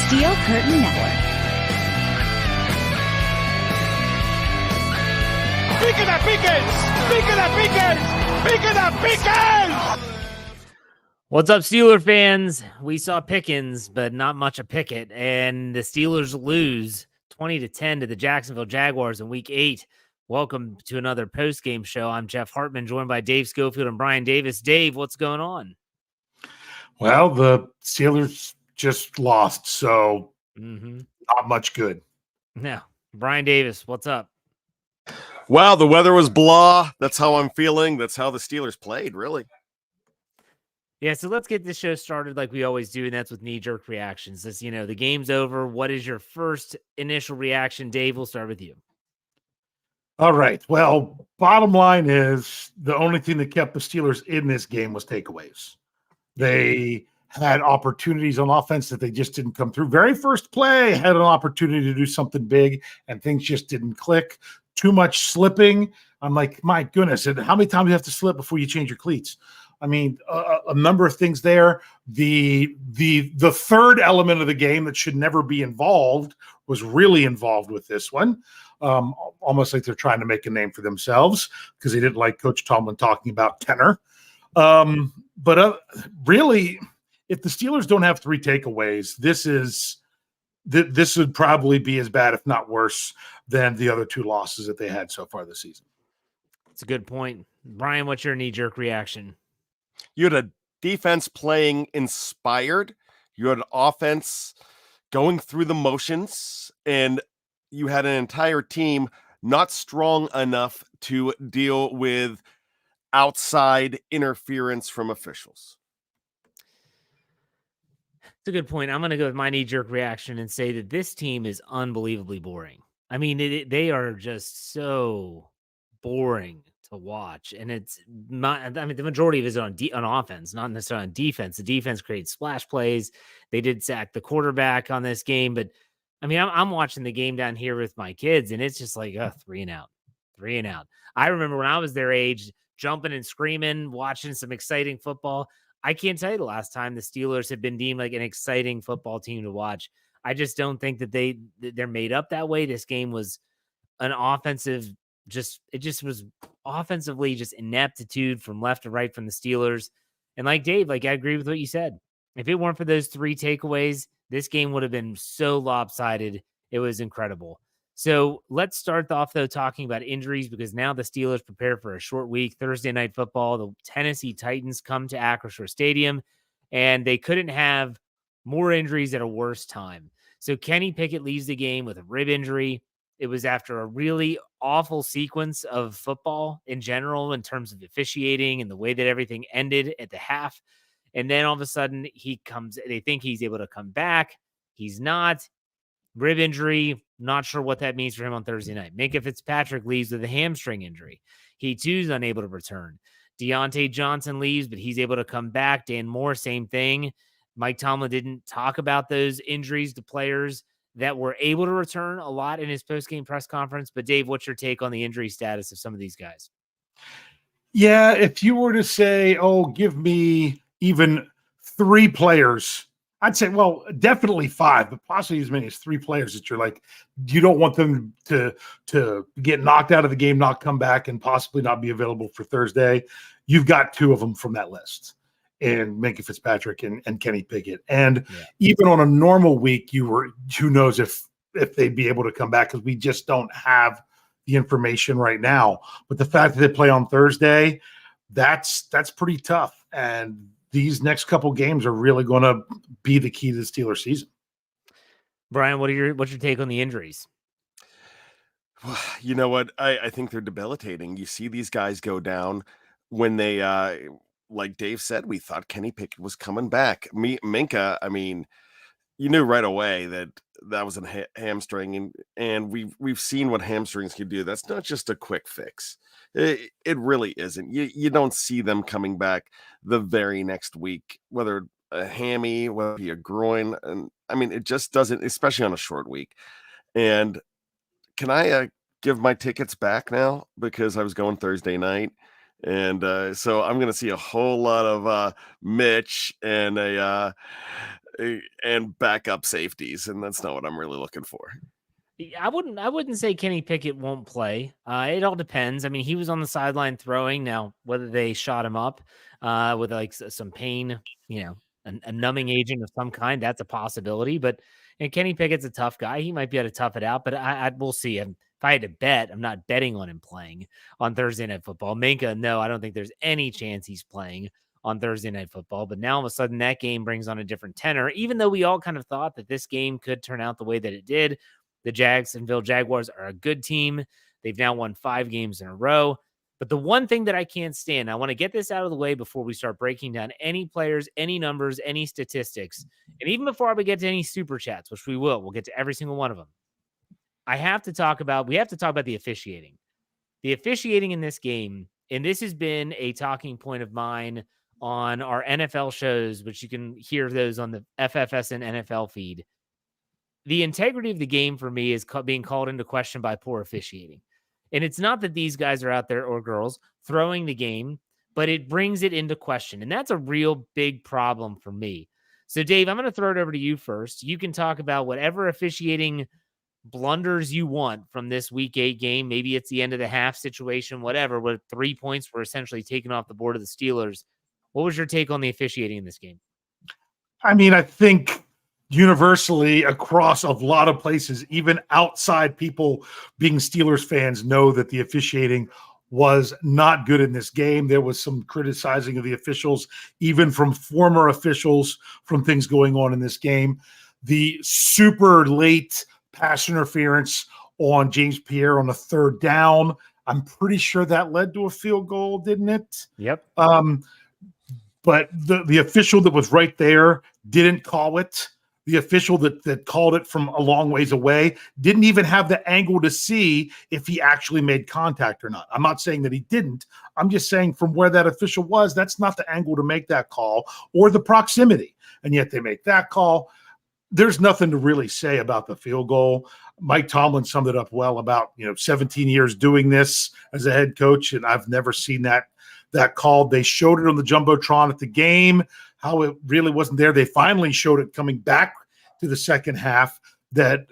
Steel Curtain Network. What's up, Steeler fans? We saw Pickens, but not much of Pickett, and the Steelers lose 20-10 to the Jacksonville Jaguars in Week 8. Welcome to another post-game show. I'm Jeff Hartman, joined by Dave Schofield and Bryan Davis. Dave, what's going on? Well, the Steelers just lost, so not much good. Yeah, Bryan Davis, what's up? Wow, the weather was blah. That's how I'm feeling. That's how the Steelers played, really. Yeah, so let's get this show started like we always do, and that's with knee-jerk reactions. This, the game's over. What is your first initial reaction? Dave, we'll start with you. All right. Well, bottom line is the only thing that kept the Steelers in this game was takeaways. They had opportunities on offense that they just didn't come through. Very first play had an opportunity to do something big, and things just didn't click. Too much slipping. I'm like, my goodness, and how many times do you have to slip before you change your cleats? I mean, a number of things there. The third element of the game that should never be involved was really involved with this one. Almost like they're trying to make a name for themselves because they didn't like Coach Tomlin talking about tenor. But really, if the Steelers don't have three takeaways, this would probably be as bad, if not worse, than the other two losses that they had so far this season. That's a good point. Bryan, what's your knee-jerk reaction? You had a defense playing inspired. You had an offense going through the motions, and you had an entire team not strong enough to deal with outside interference from officials. It's a good point. I'm going to go with my knee-jerk reaction and say that this team is unbelievably boring. I mean, they are just so boring to watch, and it's not. I mean, the majority of it is on offense, not necessarily on defense. The defense creates splash plays. They did sack the quarterback on this game, but I mean, I'm watching the game down here with my kids, and it's just like 3 and out. I remember when I was their age, jumping and screaming, watching some exciting football. I can't tell you the last time the Steelers have been deemed like an exciting football team to watch. I just don't think that they're made up that way. This game was an offensive, it just was offensively just ineptitude from left to right from the Steelers. And like Dave, I agree with what you said. If it weren't for those three takeaways, this game would have been so lopsided. It was incredible. So let's start off, though, talking about injuries, because now the Steelers prepare for a short week. Thursday Night Football, the Tennessee Titans come to Acrisure Stadium, and they couldn't have more injuries at a worse time. So Kenny Pickett leaves the game with a rib injury. It was after a really awful sequence of football in general in terms of officiating and the way that everything ended at the half. And then all of a sudden they think he's able to come back. He's not. Rib injury, not sure what that means for him on Thursday night. Minkah Fitzpatrick leaves with a hamstring injury. He too is unable to return. Deontay Johnson leaves, but he's able to come back. Dan Moore, same thing. Mike Tomlin didn't talk about those injuries to players that were able to return a lot in his post-game press conference. But Dave, what's your take on the injury status of some of these guys? Yeah, if you were to say, give me even 3 players, I'd say, well, definitely 5, but possibly as many as 3 players that you're like, you don't want them to get knocked out of the game, not come back, and possibly not be available for Thursday. You've got 2 of them from that list, and Minkah Fitzpatrick and Kenny Pickett. And even on a normal week, who knows if they'd be able to come back, because we just don't have the information right now. But the fact that they play on Thursday, that's pretty tough. And these next couple games are really going to be the key to the Steelers season. Bryan, what's your take on the injuries? You know what? I think they're debilitating. You see these guys go down when they, like Dave said, we thought Kenny Pickett was coming back. Minkah, I mean, you knew right away that was a hamstring, and we've seen what hamstrings can do. That's not just a quick fix. It really isn't. You don't see them coming back the very next week, whether a hammy, whether it be a groin. And I mean, it just doesn't, especially on a short week. And can I give my tickets back now? Because I was going Thursday night. And so I'm going to see a whole lot of Mitch and and backup safeties, and that's not what I'm really looking for. I wouldn't say Kenny Pickett won't play. It all depends. I mean, he was on the sideline throwing. Now, whether they shot him up with like some pain, a numbing agent of some kind, that's a possibility. But and Kenny Pickett's a tough guy. He might be able to tough it out. But we'll see. If I had to bet, I'm not betting on him playing on Thursday Night Football. Minka, no, I don't think there's any chance he's playing on Thursday Night Football. But now all of a sudden that game brings on a different tenor, even though we all kind of thought that this game could turn out the way that it did. The Jacksonville Jaguars are a good team. They've now won 5 games in a row. But the one thing that I can't stand, I want to get this out of the way before we start breaking down any players, any numbers, any statistics, and even before we get to any super chats, which we'll get to every single one of them. We have to talk about the officiating. The officiating in this game, and this has been a talking point of mine on our NFL shows, which you can hear those on the FFSN NFL feed. The integrity of the game for me is being called into question by poor officiating. And it's not that these guys are out there, or girls, throwing the game, but it brings it into question. And that's a real big problem for me. So, Dave, I'm going to throw it over to you first. You can talk about whatever officiating blunders you want from this Week 8 game. Maybe it's the end of the half situation, whatever, where 3 points were essentially taken off the board of the Steelers. What was your take on the officiating in this game? I mean, I think universally across a lot of places, even outside people being Steelers fans, know that the officiating was not good in this game. There was some criticizing of the officials, even from former officials, from things going on in this game. The super late pass interference on James Pierre on the 3rd down, I'm pretty sure that led to a field goal, didn't it? Yep. But the official that was right there didn't call it. The official that called it from a long ways away didn't even have the angle to see if he actually made contact or not. I'm not saying that he didn't. I'm just saying from where that official was, that's not the angle to make that call or the proximity. And yet they make that call. There's nothing to really say about the field goal. Mike Tomlin summed it up well about 17 years doing this as a head coach, and I've never seen that called. They showed it on the Jumbotron at the game, how it really wasn't there. They finally showed it coming back to the second half that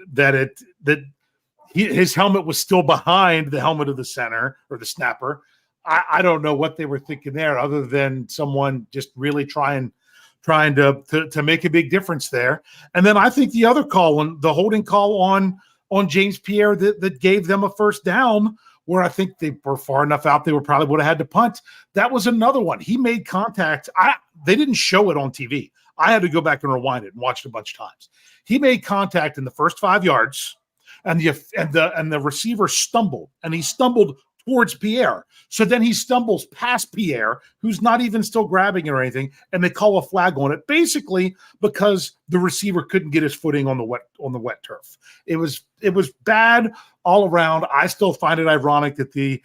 his helmet was still behind the helmet of the center or the snapper. I don't know what they were thinking there, other than someone just really trying to make a big difference there. And then I think the other call, the holding call on James Pierre that gave them a first down, where I think they were far enough out, they probably would have had to punt. That was another one. He made contact. They didn't show it on TV. I had to go back and rewind it and watch it a bunch of times. He made contact in the first 5 yards, and the receiver stumbled, and he stumbled towards Pierre. So then he stumbles past Pierre, who's not even still grabbing it or anything, and they call a flag on it, basically because the receiver couldn't get his footing on the wet turf. It was bad all around. I still find it ironic that the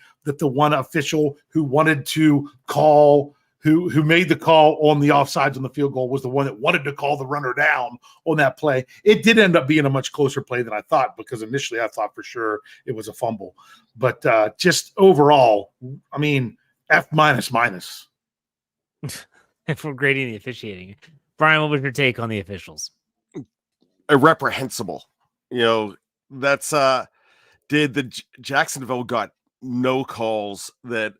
one official who wanted to call, who made the call on the offsides on the field goal, was the one that wanted to call the runner down on that play. It did end up being a much closer play than I thought, because initially I thought for sure it was a fumble. But just overall, I mean, F minus. If we're grading the officiating. Bryan, what was your take on the officials? Irreprehensible. That's did the Jacksonville got no calls that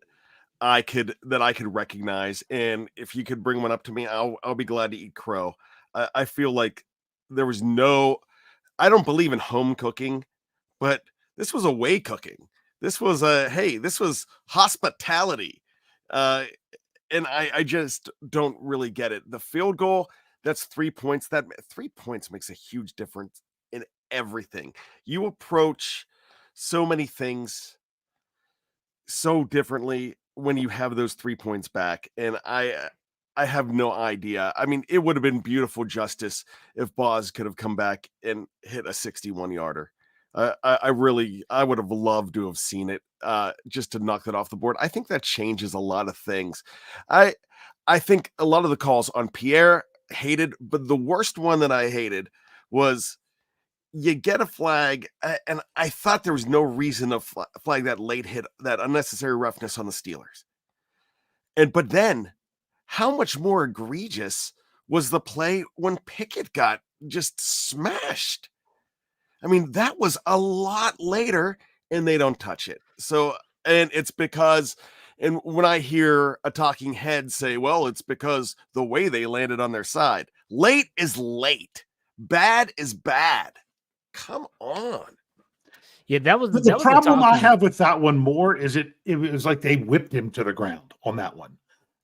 I could recognize, and if you could bring one up to me, I'll be glad to eat crow. I feel like there was I don't believe in home cooking, but this was away cooking. This was this was hospitality. And I just don't really get it. The field goal, that's 3 points. That 3 points makes a huge difference in everything. You approach so many things so differently when you have those 3 points back. And I have no idea. I mean, it would have been beautiful justice if Boz could have come back and hit a 61-yarder. I would have loved to have seen it just to knock that off the board. I think that changes a lot of things. I think a lot of the calls on Pierre hated, but the worst one that I hated was you get a flag, and I thought there was no reason to flag that late hit, that unnecessary roughness on the Steelers. But then, how much more egregious was the play when Pickett got just smashed. I mean, that was a lot later, and they don't touch it. So, and it's because, and when I hear a talking head say, well, it's because the way they landed on their side. Late is late. Bad is bad. Come on. Yeah, that was The problem I have with that one more is it was like they whipped him to the ground on that one.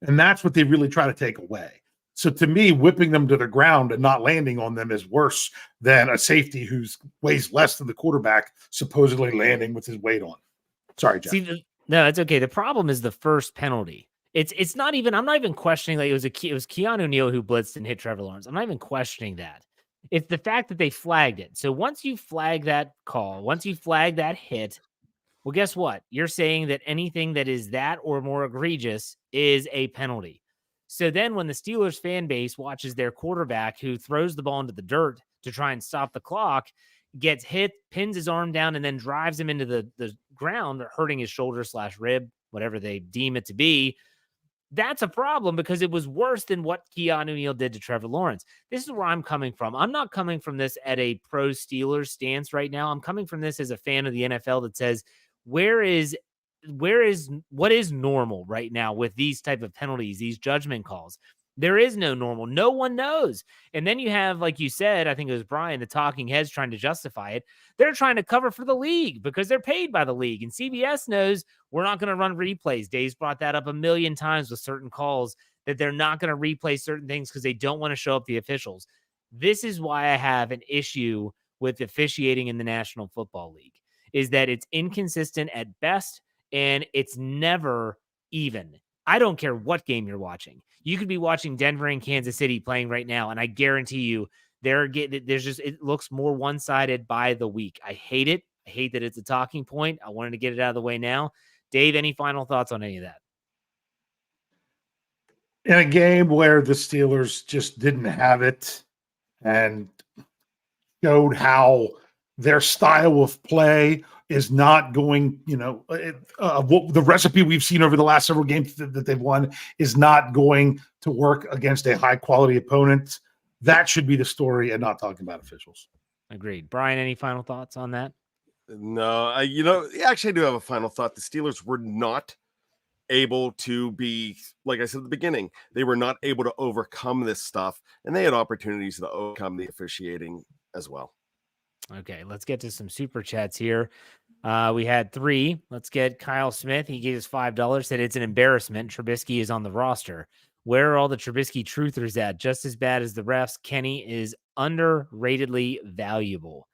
And that's what they really try to take away. So to me, whipping them to the ground and not landing on them is worse than a safety who weighs less than the quarterback supposedly landing with his weight on. Sorry, Jeff. No, it's okay. The problem is the first penalty. It's not even. I'm not even questioning that it was Keanu Neal who blitzed and hit Trevor Lawrence. I'm not even questioning that. It's the fact that they flagged it. So once you flag that call, once you flag that hit, well, guess what? You're saying that anything that is that or more egregious is a penalty. So then when the Steelers fan base watches their quarterback who throws the ball into the dirt to try and stop the clock, gets hit, pins his arm down, and then drives him into the ground, hurting his shoulder / rib, whatever they deem it to be, that's a problem because it was worse than what Keanu Neal did to Trevor Lawrence. This is where I'm coming from. I'm not coming from this at a pro Steelers stance right now. I'm coming from this as a fan of the NFL that says, what is normal right now with these type of penalties, these judgment calls? There is no normal. No one knows. And then you have, like you said, I think it was Bryan, the talking heads trying to justify it. They're trying to cover for the league because they're paid by the league. And CBS knows we're not going to run replays. Dave's brought that up a million times with certain calls that they're not going to replay certain things because they don't want to show up the officials. This is why I have an issue with officiating in the National Football League, is that it's inconsistent at best and it's never even. I don't care what game you're watching. You could be watching Denver and Kansas City playing right now, and I guarantee you it looks more one-sided by the week. I hate it. I hate that it's a talking point. I wanted to get it out of the way now. Dave, any final thoughts on any of that? In a game where the Steelers just didn't have it and showed how their style of play is not going, the recipe we've seen over the last several games that they've won is not going to work against a high-quality opponent. That should be the story and not talking about officials. Agreed. Bryan, any final thoughts on that? No, actually I do have a final thought. The Steelers were not able to be, like I said at the beginning, they were not able to overcome this stuff, and they had opportunities to overcome the officiating as well. Okay, let's get to some super chats here. We had 3. Let's get Kyle Smith. He gave us $5, said it's an embarrassment. Trubisky is on the roster. Where are all the Trubisky truthers at? Just as bad as the refs. Kenny is underratedly valuable.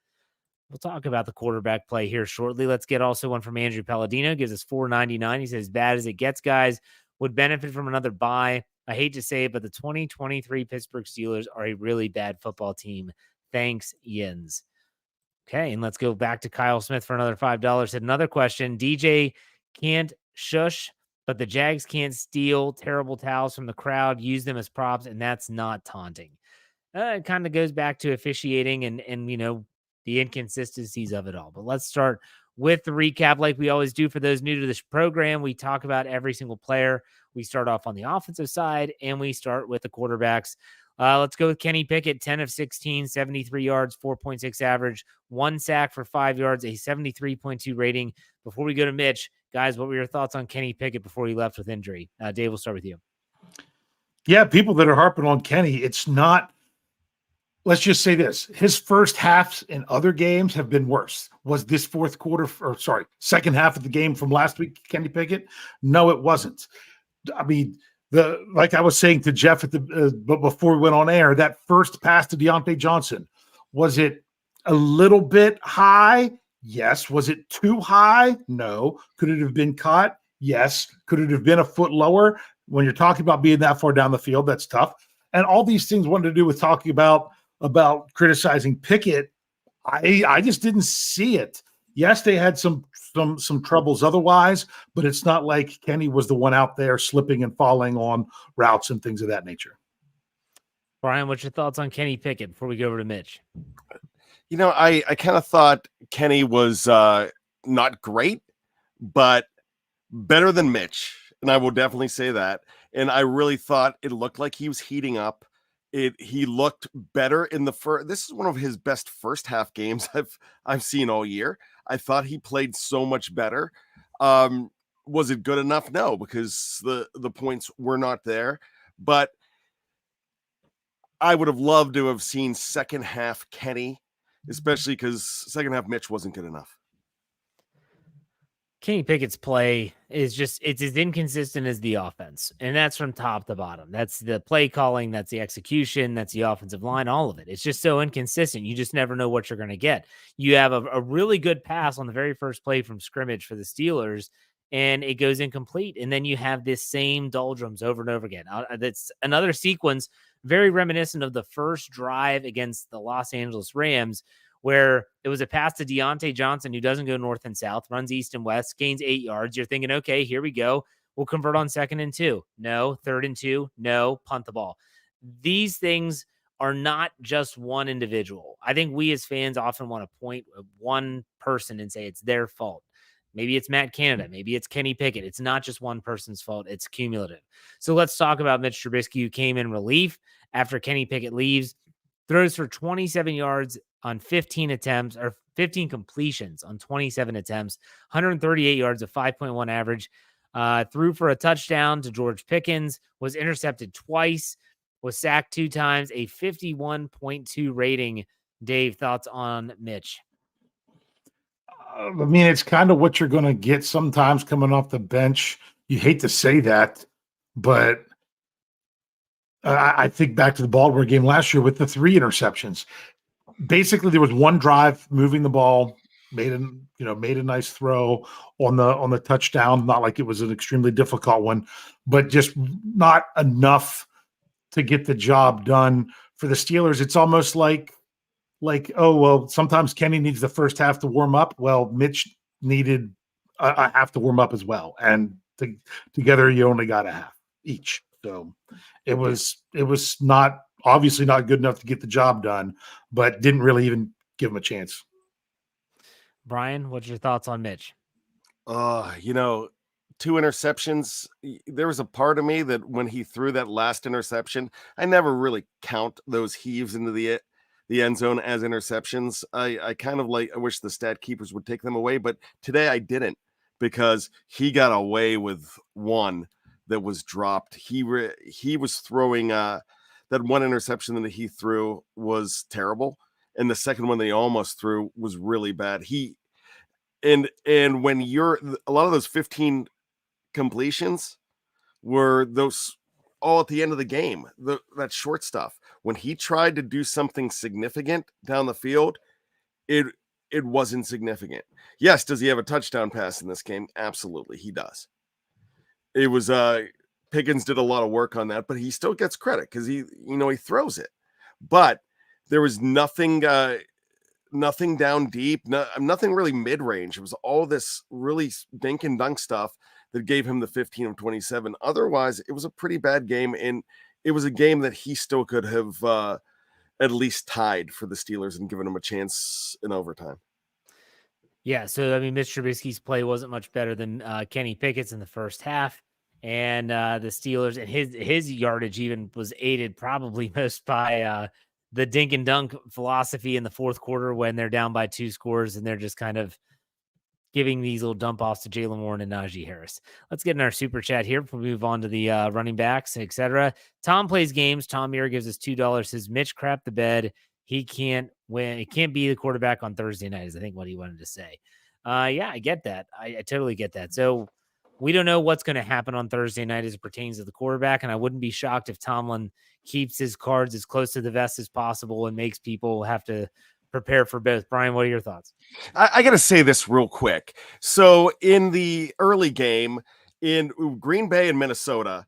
We'll talk about the quarterback play here shortly. Let's get also one from Andrew Palladino. Gives us $4.99. He says, bad as it gets, guys. Would benefit from another bye. I hate to say it, but the 2023 Pittsburgh Steelers are a really bad football team. Thanks, Jens. Okay, and let's go back to Kyle Smith for another $5. Said another question. DJ can't shush, but the Jags can't steal terrible towels from the crowd, use them as props, and that's not taunting. It kind of goes back to officiating and the inconsistencies of it all. But let's start with the recap like we always do for those new to this program. We talk about every single player. We start off on the offensive side, and we start with the quarterbacks. Let's go with Kenny Pickett, 10 of 16, 73 yards, 4.6 average, 1 sack for 5 yards, a 73.2 rating. Before we go to Mitch, guys, what were your thoughts on Kenny Pickett before he left with injury? Dave, we'll start with you. Yeah, people that are harping on Kenny, it's not. Let's just say this. His first halves in other games have been worse. Was this second half of the game from last week, Kenny Pickett? No, it wasn't. I mean, like I was saying to Jeff but before we went on air, that first pass to Deontay Johnson, was it a little bit high? Yes. Was it too high? No. Could it have been caught? Yes. Could it have been a foot lower? When you're talking about being that far down the field, that's tough. And all these things wanted to do with talking about criticizing Pickett. I just didn't see it. Yes, they had some troubles otherwise, but it's not like Kenny was the one out there slipping and falling on routes and things of that nature. Bryan, what's your thoughts on Kenny Pickett before we go over to Mitch? I kind of thought Kenny was not great, but better than Mitch. And I will definitely say that. And I really thought it looked like he was heating up. He looked better in the first. This is one of his best first half games I've seen all year. I thought he played so much better. Was it good enough? No, because the points were not there. But I would have loved to have seen second half Kenny, especially because second half Mitch wasn't good enough. Kenny Pickett's play is it's as inconsistent as the offense, and that's from top to bottom. That's the play calling, that's the execution, that's the offensive line, all of it. It's just so inconsistent. You just never know what you're going to get. You have a really good pass on the very first play from scrimmage for the Steelers, and it goes incomplete. And then you have this same doldrums over and over again. That's another sequence very reminiscent of the first drive against the Los Angeles Rams, where it was a pass to Deontay Johnson, who doesn't go north and south, runs east and west, gains 8 yards. You're thinking, okay, here we go. We'll convert on 2nd and 2. No. 3rd and 2. No. Punt the ball. These things are not just one individual. I think we as fans often want to point at one person and say it's their fault. Maybe it's Matt Canada. Maybe it's Kenny Pickett. It's not just one person's fault. It's cumulative. So let's talk about Mitch Trubisky, who came in relief after Kenny Pickett leaves, throws for 27 yards on 15 attempts, or 15 completions on 27 attempts, 138 yards, a 5.1 average, threw for a touchdown to George Pickens, was intercepted twice, was sacked 2 times, a 51.2 rating. Dave, thoughts on Mitch? I mean, it's kind of what you're going to get sometimes coming off the bench. You hate to say that, but I think back to the Baltimore game last year with the 3 interceptions. Basically, there was one drive moving the ball, made a nice throw on the touchdown. Not like it was an extremely difficult one, but just not enough to get the job done for the Steelers. It's almost like, oh, well, sometimes Kenny needs the first half to warm up. Well, Mitch needed a half to warm up as well. And together you only got a half each. So it was not obviously not good enough to get the job done, but didn't really even give him a chance. Bryan, what's your thoughts on Mitch? 2 interceptions. There was a part of me that when he threw that last interception, I never really count those heaves into the end zone as interceptions. I kind of I wish the stat keepers would take them away, but today I didn't, because he got away with one that was dropped. He was throwing that one interception that he threw was terrible, and the second one that he almost threw was really bad. And when a lot of those 15 completions were those all at the end of the game, that short stuff. When he tried to do something significant down the field, it wasn't significant. Yes, does he have a touchdown pass in this game? Absolutely, he does. It was Pickens did a lot of work on that, but he still gets credit because he throws it. But there was nothing down deep, nothing really mid-range. It was all this really dink and dunk stuff that gave him the 15 of 27. Otherwise, it was a pretty bad game, and it was a game that he still could have at least tied for the Steelers and given him a chance in overtime. Yeah, so I mean, Mitch Trubisky's play wasn't much better than Kenny Pickett's in the first half, and the Steelers and his yardage even was aided probably most by the dink and dunk philosophy in the fourth quarter when they're down by 2 scores and they're just kind of giving these little dump offs to Jalen Warren and Najee Harris. Let's get in our super chat here before we move on to the running backs, etc. Tom plays games. Tom Muir gives us $2. Says Mitch crapped the bed. He can't win. He can't be the quarterback on Thursday night, is I think what he wanted to say. Yeah, I get that. I totally get that. So we don't know what's going to happen on Thursday night as it pertains to the quarterback, and I wouldn't be shocked if Tomlin keeps his cards as close to the vest as possible and makes people have to prepare for both. Bryan, what are your thoughts? I got to say this real quick. So in the early game in Green Bay and Minnesota,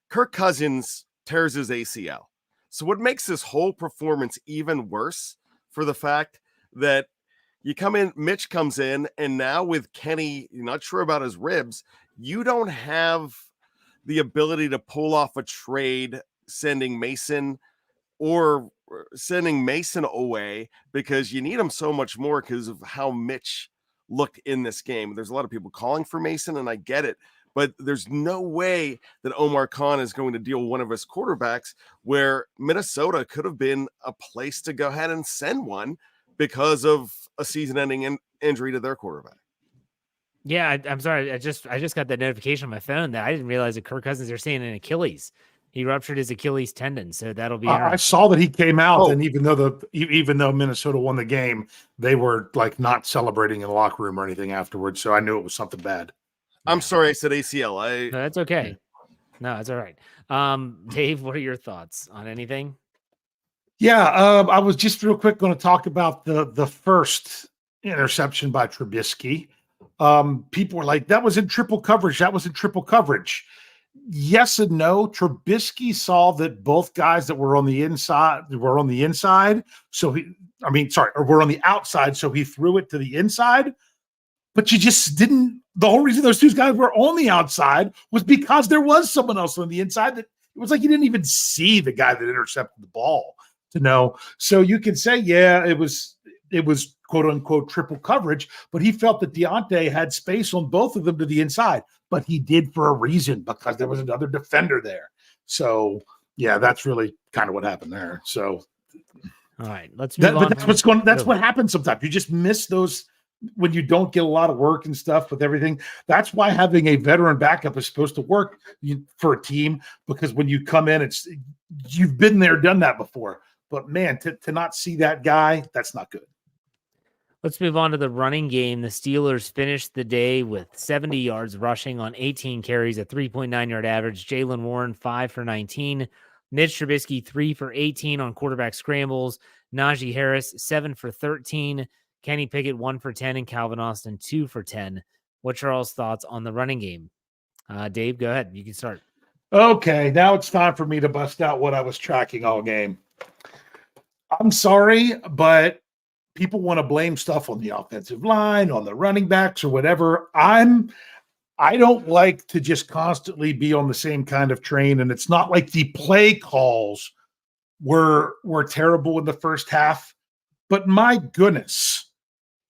Kirk Cousins tears his ACL. So what makes this whole performance even worse for the fact that you come in, Mitch comes in, and now with Kenny, you're not sure about his ribs, you don't have the ability to pull off a trade sending Mason away because you need him so much more because of how Mitch looked in this game. There's a lot of people calling for Mason, and I get it, but there's no way that Omar Khan is going to deal one of his quarterbacks where Minnesota could have been a place to go ahead and send one because of a season-ending injury to their quarterback. Yeah, I'm sorry. I just got that notification on my phone that I didn't realize that Kirk Cousins are saying an Achilles. He ruptured his Achilles tendon, so that'll be. I saw that he came out, and even though Minnesota won the game, they were like not celebrating in the locker room or anything afterwards. So I knew it was something bad. I'm sorry, I said ACL. No, that's okay. No, that's all right. Dave, what are your thoughts on anything? Yeah, I was just real quick going to talk about the first interception by Trubisky. People were like, that was in triple coverage. That was in triple coverage. Yes and no. Trubisky saw that both guys that were on the inside were on the inside. So were on the outside. So he threw it to the inside. But you just didn't. The whole reason those two guys were on the outside was because there was someone else on the inside that it was like you didn't even see the guy that intercepted the ball to know. So you can say, yeah, it was quote unquote triple coverage, but he felt that Deontay had space on both of them to the inside, but he did for a reason because there was another defender there. So yeah, that's really kind of what happened there. So all right, let's move on. But that's what happens sometimes. You just miss those when you don't get a lot of work and stuff with everything. That's why having a veteran backup is supposed to work for a team, because when you come in, you've been there, done that before. But man, to not see that guy, that's not good. Let's move on to the running game. The Steelers finished the day with 70 yards rushing on 18 carries, a 3.9-yard average. Jaylen Warren, 5 for 19. Mitch Trubisky, 3 for 18 on quarterback scrambles. Najee Harris, 7 for 13. Kenny Pickett, 1 for 10. And Calvin Austin, 2 for 10. What's your all's thoughts on the running game? Dave, go ahead. You can start. Okay, now it's time for me to bust out what I was tracking all game. I'm sorry, but people want to blame stuff on the offensive line, on the running backs or whatever. I don't like to just constantly be on the same kind of train. And it's not like the play calls were terrible in the first half, but my goodness,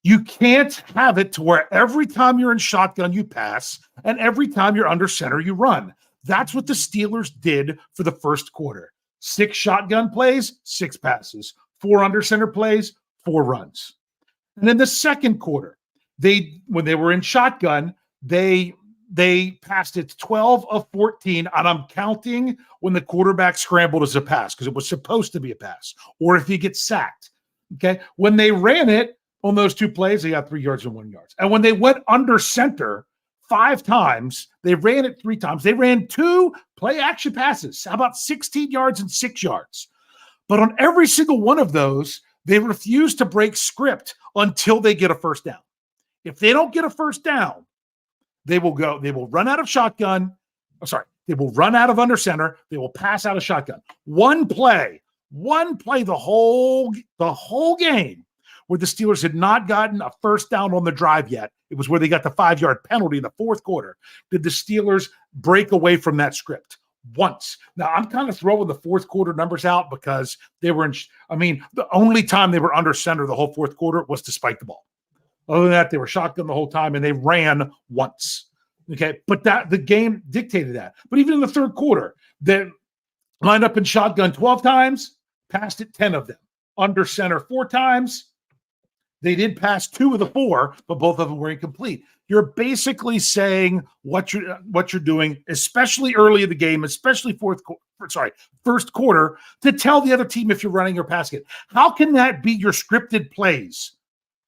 you can't have it to where every time you're in shotgun, you pass, and every time you're under center, you run. That's what the Steelers did for the first quarter. 6 shotgun plays, 6 passes, 4 under center plays, 4 runs. And in the second quarter, when they were in shotgun, they passed it 12 of 14, and I'm counting when the quarterback scrambled as a pass because it was supposed to be a pass, or if he gets sacked. Okay. When they ran it on those 2 plays, they got 3 yards and 1 yard. And when they went under center 5 times, they ran it 3 times. They ran 2 play action passes. How about 16 yards and 6 yards? But on every single one of those, they refuse to break script until they get a first down. If they don't get a first down, they will run out of shotgun. They will run out of under center. They will pass out of shotgun. One play the whole game where the Steelers had not gotten a first down on the drive yet. It was where they got the 5-yard penalty in the fourth quarter. Did the Steelers break away from that script? Once. Now, I'm kind of throwing the fourth quarter numbers out because they were the only time they were under center the whole fourth quarter was to spike the ball. Other than that, they were shotgun the whole time, and they ran once. Okay, but the game dictated that. But even in the third quarter, they lined up in shotgun 12 times, passed it 10 of them. Under center 4 times. They did pass 2 of the 4, but both of them were incomplete. You're basically saying what you're doing, especially early in the game, especially first quarter, to tell the other team if you're running or passing it. How can that be your scripted plays?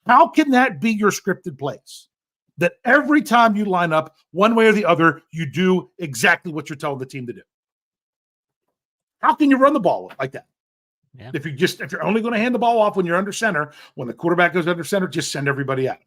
How can that be your scripted plays? That every time you line up one way or the other, you do exactly what you're telling the team to do. How can you run the ball like that? Yeah. If you're only going to hand the ball off when you're under center, when the quarterback goes under center, just send everybody out.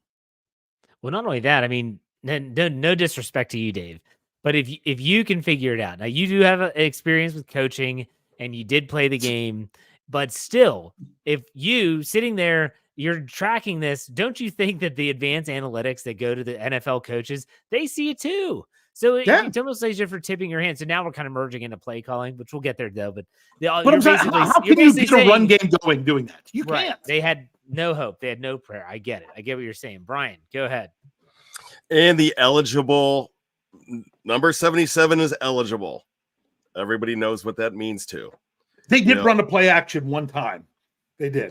Well, not only that, I mean, no disrespect to you, Dave, but if you can figure it out, now you do have an experience with coaching and you did play the game, but still, if you sitting there, you're tracking this, don't you think that the advanced analytics that go to the NFL coaches, they see it too? So it's almost like you're for tipping your hand. So now we're kind of merging into play calling, which we'll get there though. But I'm saying, how can you get a run game going doing that? You can't. They had no hope. They had no prayer. I get it. I get what you're saying. Bryan, go ahead. And the eligible Number 77 is eligible. Everybody knows what that means too. They did run a play action one time. They did.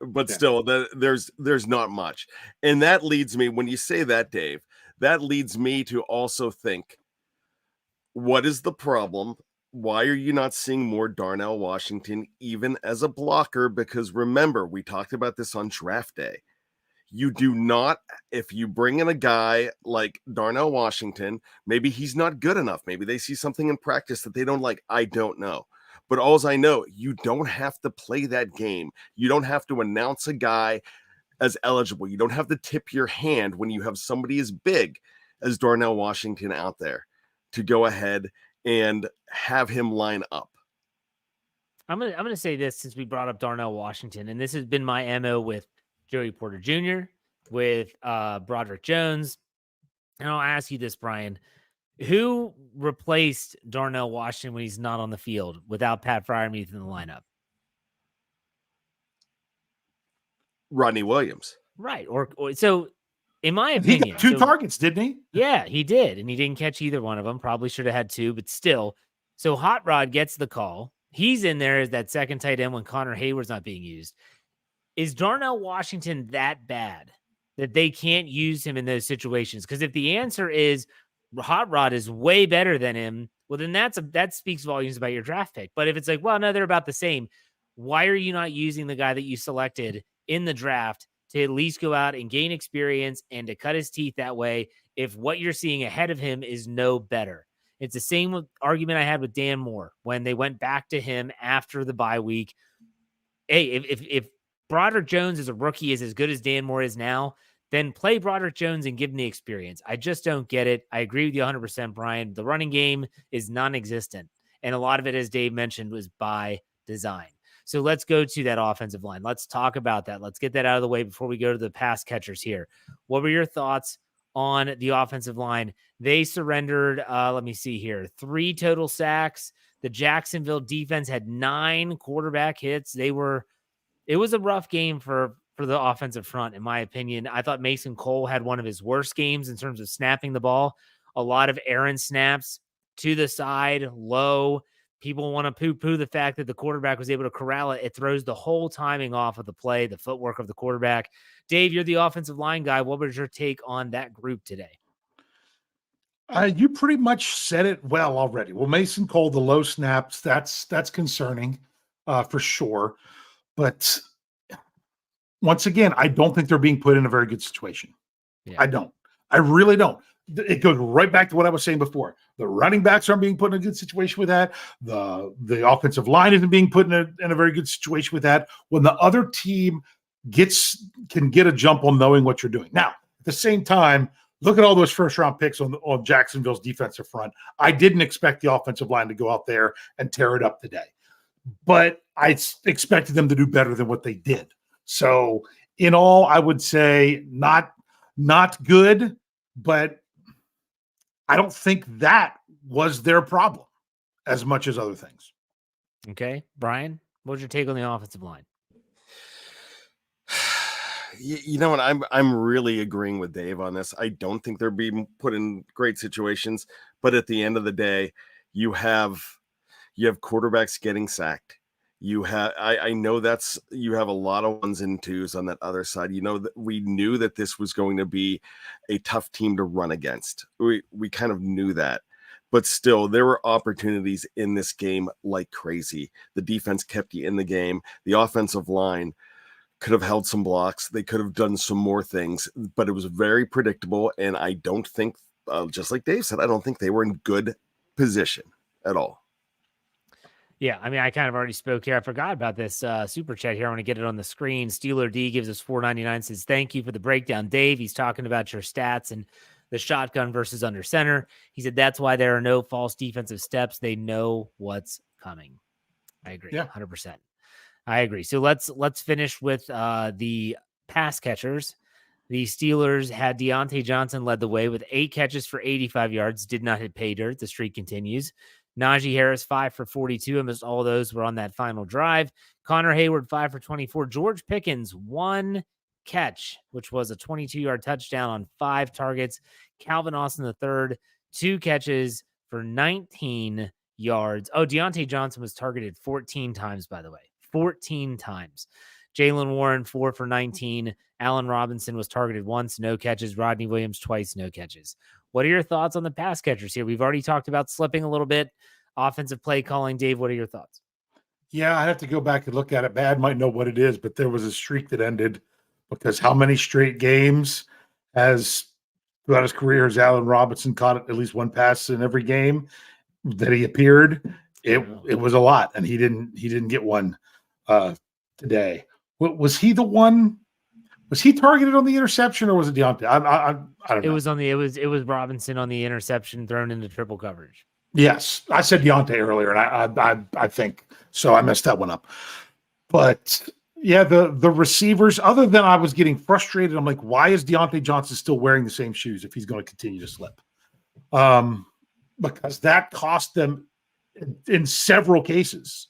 But still, there's not much. And that leads me, when you say that, Dave, that leads me to also think, what is the problem? Why are you not seeing more Darnell Washington even as a blocker? Because remember, we talked about this on draft day. You do not, if you bring in a guy like Darnell Washington, maybe he's not good enough. Maybe they see something in practice that they don't like. I don't know. But all I know, you don't have to play that game. You don't have to announce a guy as eligible. You don't have to tip your hand when you have somebody as big as Darnell Washington out there to go ahead and have him line up. I'm gonna say this, since we brought up Darnell Washington, and this has been my MO with Joey Porter Jr., with Broderick Jones. And I'll ask you this, Bryan. Who replaced Darnell Washington when he's not on the field without Pat Freiermuth in the lineup? Rodney Williams. Right. Or so, in my He opinion, got two targets, didn't he? Yeah, he did. And he didn't catch either one of them. Probably should have had two, but still. So Hot Rod gets the call. He's in there as that second tight end when Connor Hayward's not being used. Is Darnell Washington that bad that they can't use him in those situations? Because if the answer is Hot Rod is way better than him, well, then that speaks volumes about your draft pick. But if it's like, well, no, they're about the same, why are you not using the guy that you selected in the draft to at least go out and gain experience and to cut his teeth that way if what you're seeing ahead of him is no better? It's the same argument I had with Dan Moore when they went back to him after the bye week. Hey, if Broderick Jones is a rookie, is as good as Dan Moore is now, then play Broderick Jones and give him the experience. I just don't get it. I agree with you 100%, Bryan. The running game is non-existent. And a lot of it, as Dave mentioned, was by design. So let's go to that offensive line. Let's talk about that. Let's get that out of the way before we go to the pass catchers here. What were your thoughts on the offensive line? They surrendered, let me see here, 3 total sacks. The Jacksonville defense had 9 quarterback hits. It was a rough game for the offensive front, in my opinion. I thought Mason Cole had one of his worst games in terms of snapping the ball. A lot of errant snaps to the side, low. People want to poo-poo the fact that the quarterback was able to corral it. It throws the whole timing off of the play, the footwork of the quarterback. Dave, you're the offensive line guy. What was your take on that group today? You pretty much said it well already. Well, Mason Cole, the low snaps, that's concerning for sure. But once again, I don't think they're being put in a very good situation. Yeah. I don't. I really don't. It goes right back to what I was saying before. The running backs aren't being put in a good situation with that. The offensive line isn't being put in a very good situation with that. When the other team can get a jump on knowing what you're doing. Now, at the same time, look at all those first-round picks on Jacksonville's defensive front. I didn't expect the offensive line to go out there and tear it up today. But I expected them to do better than what they did. So, in all, I would say not good, but I don't think that was their problem as much as other things. Okay. Bryan, what was your take on the offensive line? You know what? I'm really agreeing with Dave on this. I don't think they're being put in great situations, but at the end of the day, you have quarterbacks getting sacked. I know you have a lot of 1s and 2s on that other side. You know, that we knew that this was going to be a tough team to run against. We kind of knew that, but still there were opportunities in this game like crazy. The defense kept you in the game. The offensive line could have held some blocks. They could have done some more things, but it was very predictable. And I don't think, just like Dave said, I don't think they were in good position at all. Yeah, I mean, I kind of already spoke here. I forgot about this super chat here. I want to get it on the screen. Steeler D gives us $4.99, says, thank you for the breakdown, Dave. He's talking about your stats and the shotgun versus under center. He said that's why there are no false defensive steps. They know what's coming. I agree. Yeah. 100%. I agree. So let's finish with the pass catchers. The Steelers had Deontay Johnson led the way with 8 catches for 85 yards, did not hit pay dirt. The streak continues. Najee Harris, 5 for 42. Almost all those were on that final drive. Connor Hayward, 5 for 24. George Pickens, 1 catch, which was a 22-yard touchdown on 5 targets. Calvin Austin III, 2 catches for 19 yards. Oh, Deontay Johnson was targeted 14 times, by the way. 14 times. Jaylen Warren, 4 for 19. Allen Robinson was targeted once, no catches. Rodney Williams, twice, no catches. What are your thoughts on the pass catchers here? We've already talked about slipping a little bit. Offensive play calling. Dave, what are your thoughts? Yeah, I have to go back and look at it. Bad might know what it is, but there was a streak that ended because how many straight games has throughout his career has Allen Robinson caught at least one pass in every game that he appeared? It was a lot, and he didn't get one today. Was he the one? Was he targeted on the interception, or was it Deontay? I don't know. It was Robinson on the interception thrown into triple coverage. Yes, I said Deontay earlier, and I think so. I messed that one up. But yeah, the receivers. Other than I was getting frustrated, I'm like, why is Deontay Johnson still wearing the same shoes if he's going to continue to slip? Because that cost them in several cases.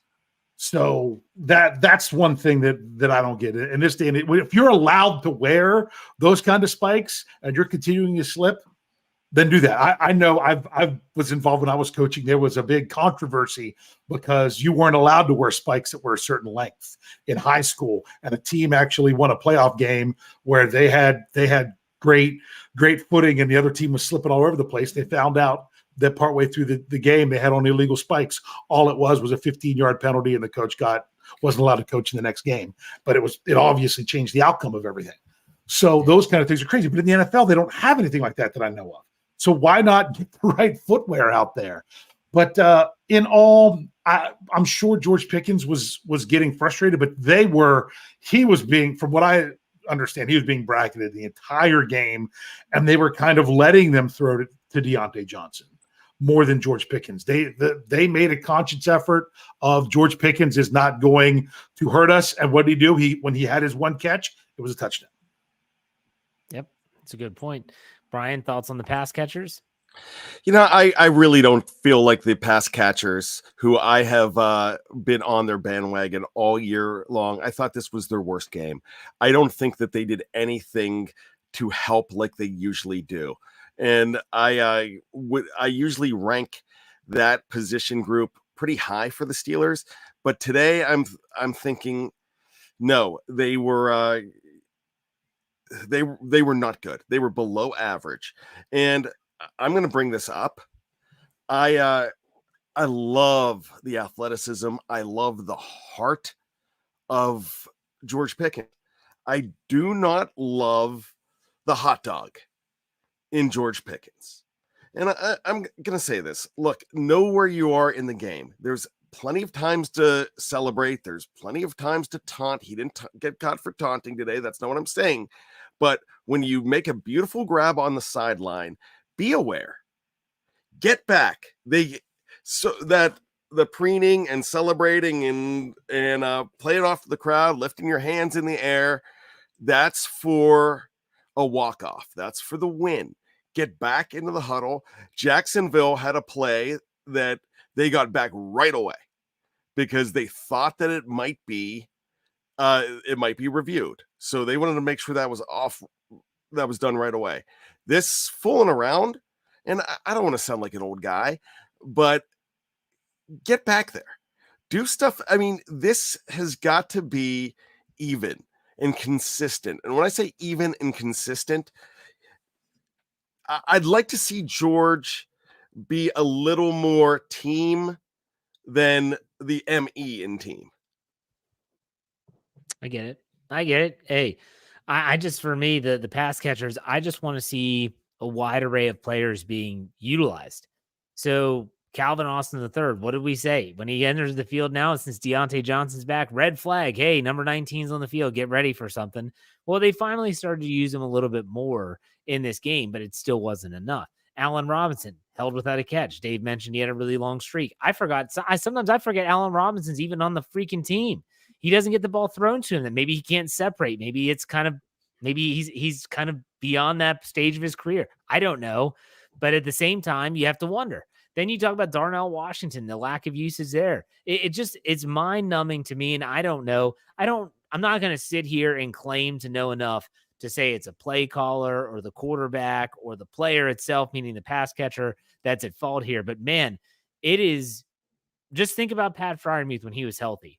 So that's one thing that I don't get in this day and age. If you're allowed to wear those kind of spikes and you're continuing to slip, then do that. I know I was involved when I was coaching. There was a big controversy because you weren't allowed to wear spikes that were a certain length in high school, and a team actually won a playoff game where they had great footing, and the other team was slipping all over the place. They found out that partway through the game they had on illegal spikes. All it was a 15-yard penalty, and the coach wasn't allowed to coach in the next game. But it obviously changed the outcome of everything. So those kind of things are crazy. But in the NFL, they don't have anything like that I know of. So why not get the right footwear out there? But in all, I'm sure George Pickens was getting frustrated, but he was being, from what I understand, he was being bracketed the entire game, and they were kind of letting them throw to Deontay Johnson more than George Pickens. They made a conscious effort of George Pickens is not going to hurt us. And what did he do? When he had his one catch, it was a touchdown. Yep, that's a good point. Bryan, thoughts on the pass catchers? I really don't feel like the pass catchers who I have been on their bandwagon all year long. I thought this was their worst game. I don't think that they did anything to help like they usually do. And I usually rank that position group pretty high for the Steelers, but today I'm thinking, no, they were not good. They were below average, and I'm going to bring this up. I love the athleticism. I love the heart of George Pickens. I do not love the hot dog in George Pickens. And I'm going to say this. Look, know where you are in the game. There's plenty of times to celebrate. There's plenty of times to taunt. He didn't get caught for taunting today. That's not what I'm saying. But when you make a beautiful grab on the sideline, be aware. Get back. So that the preening and celebrating and play it off to the crowd, lifting your hands in the air, that's for a walk-off. That's for the win. Get back into the huddle. Jacksonville had a play that they got back right away because they thought that it might be reviewed. So they wanted to make sure that was done right away. This fooling around, and I don't want to sound like an old guy, but get back there. Do stuff. I mean, this has got to be even and consistent. And when I say even and consistent, I'd like to see George be a little more team than the ME in team. I get it. Hey, I just, for me, the pass catchers, I just want to see a wide array of players being utilized. So Calvin Austin III, what did we say? When he enters the field now, since Deontay Johnson's back, red flag. Hey, number 19's on the field. Get ready for something. Well, they finally started to use him a little bit more in this game, but it still wasn't enough. Allen Robinson held without a catch. Dave mentioned he had a really long streak. Sometimes I forget Allen Robinson's even on the freaking team. He doesn't get the ball thrown to him. That maybe he can't separate. Maybe he's kind of beyond that stage of his career. I don't know. But at the same time, you have to wonder. Then you talk about Darnell Washington, the lack of usage there. It's mind numbing to me. And I don't know. I'm not going to sit here and claim to know enough to say it's a play caller or the quarterback or the player itself, meaning the pass catcher, that's at fault here. But man, it is just think about Pat Freiermuth when he was healthy.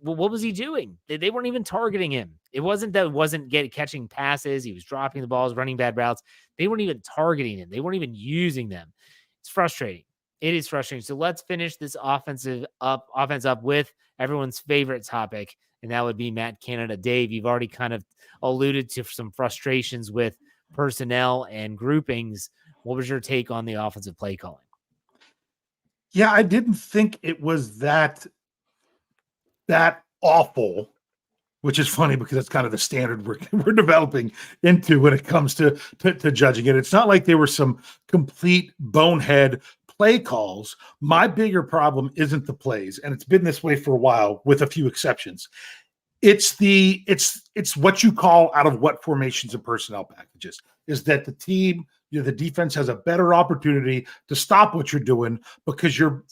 Well, what was he doing? They weren't even targeting him. It wasn't that it wasn't catching passes. He was dropping the balls, running bad routes. They weren't even targeting him. They weren't even using them. It's frustrating. It is frustrating. So let's finish this offense up with everyone's favorite topic, and that would be Matt Canada. Dave, you've already kind of alluded to some frustrations with personnel and groupings. What was your take on the offensive play calling? Yeah, I didn't think it was that awful, which is funny because that's kind of the standard we're developing into when it comes to judging it. It's not like there were some complete bonehead play calls. My bigger problem isn't the plays, and it's been this way for a while with a few exceptions. It's what you call out of what formations and personnel packages, is that the team, the defense has a better opportunity to stop what you're doing because you're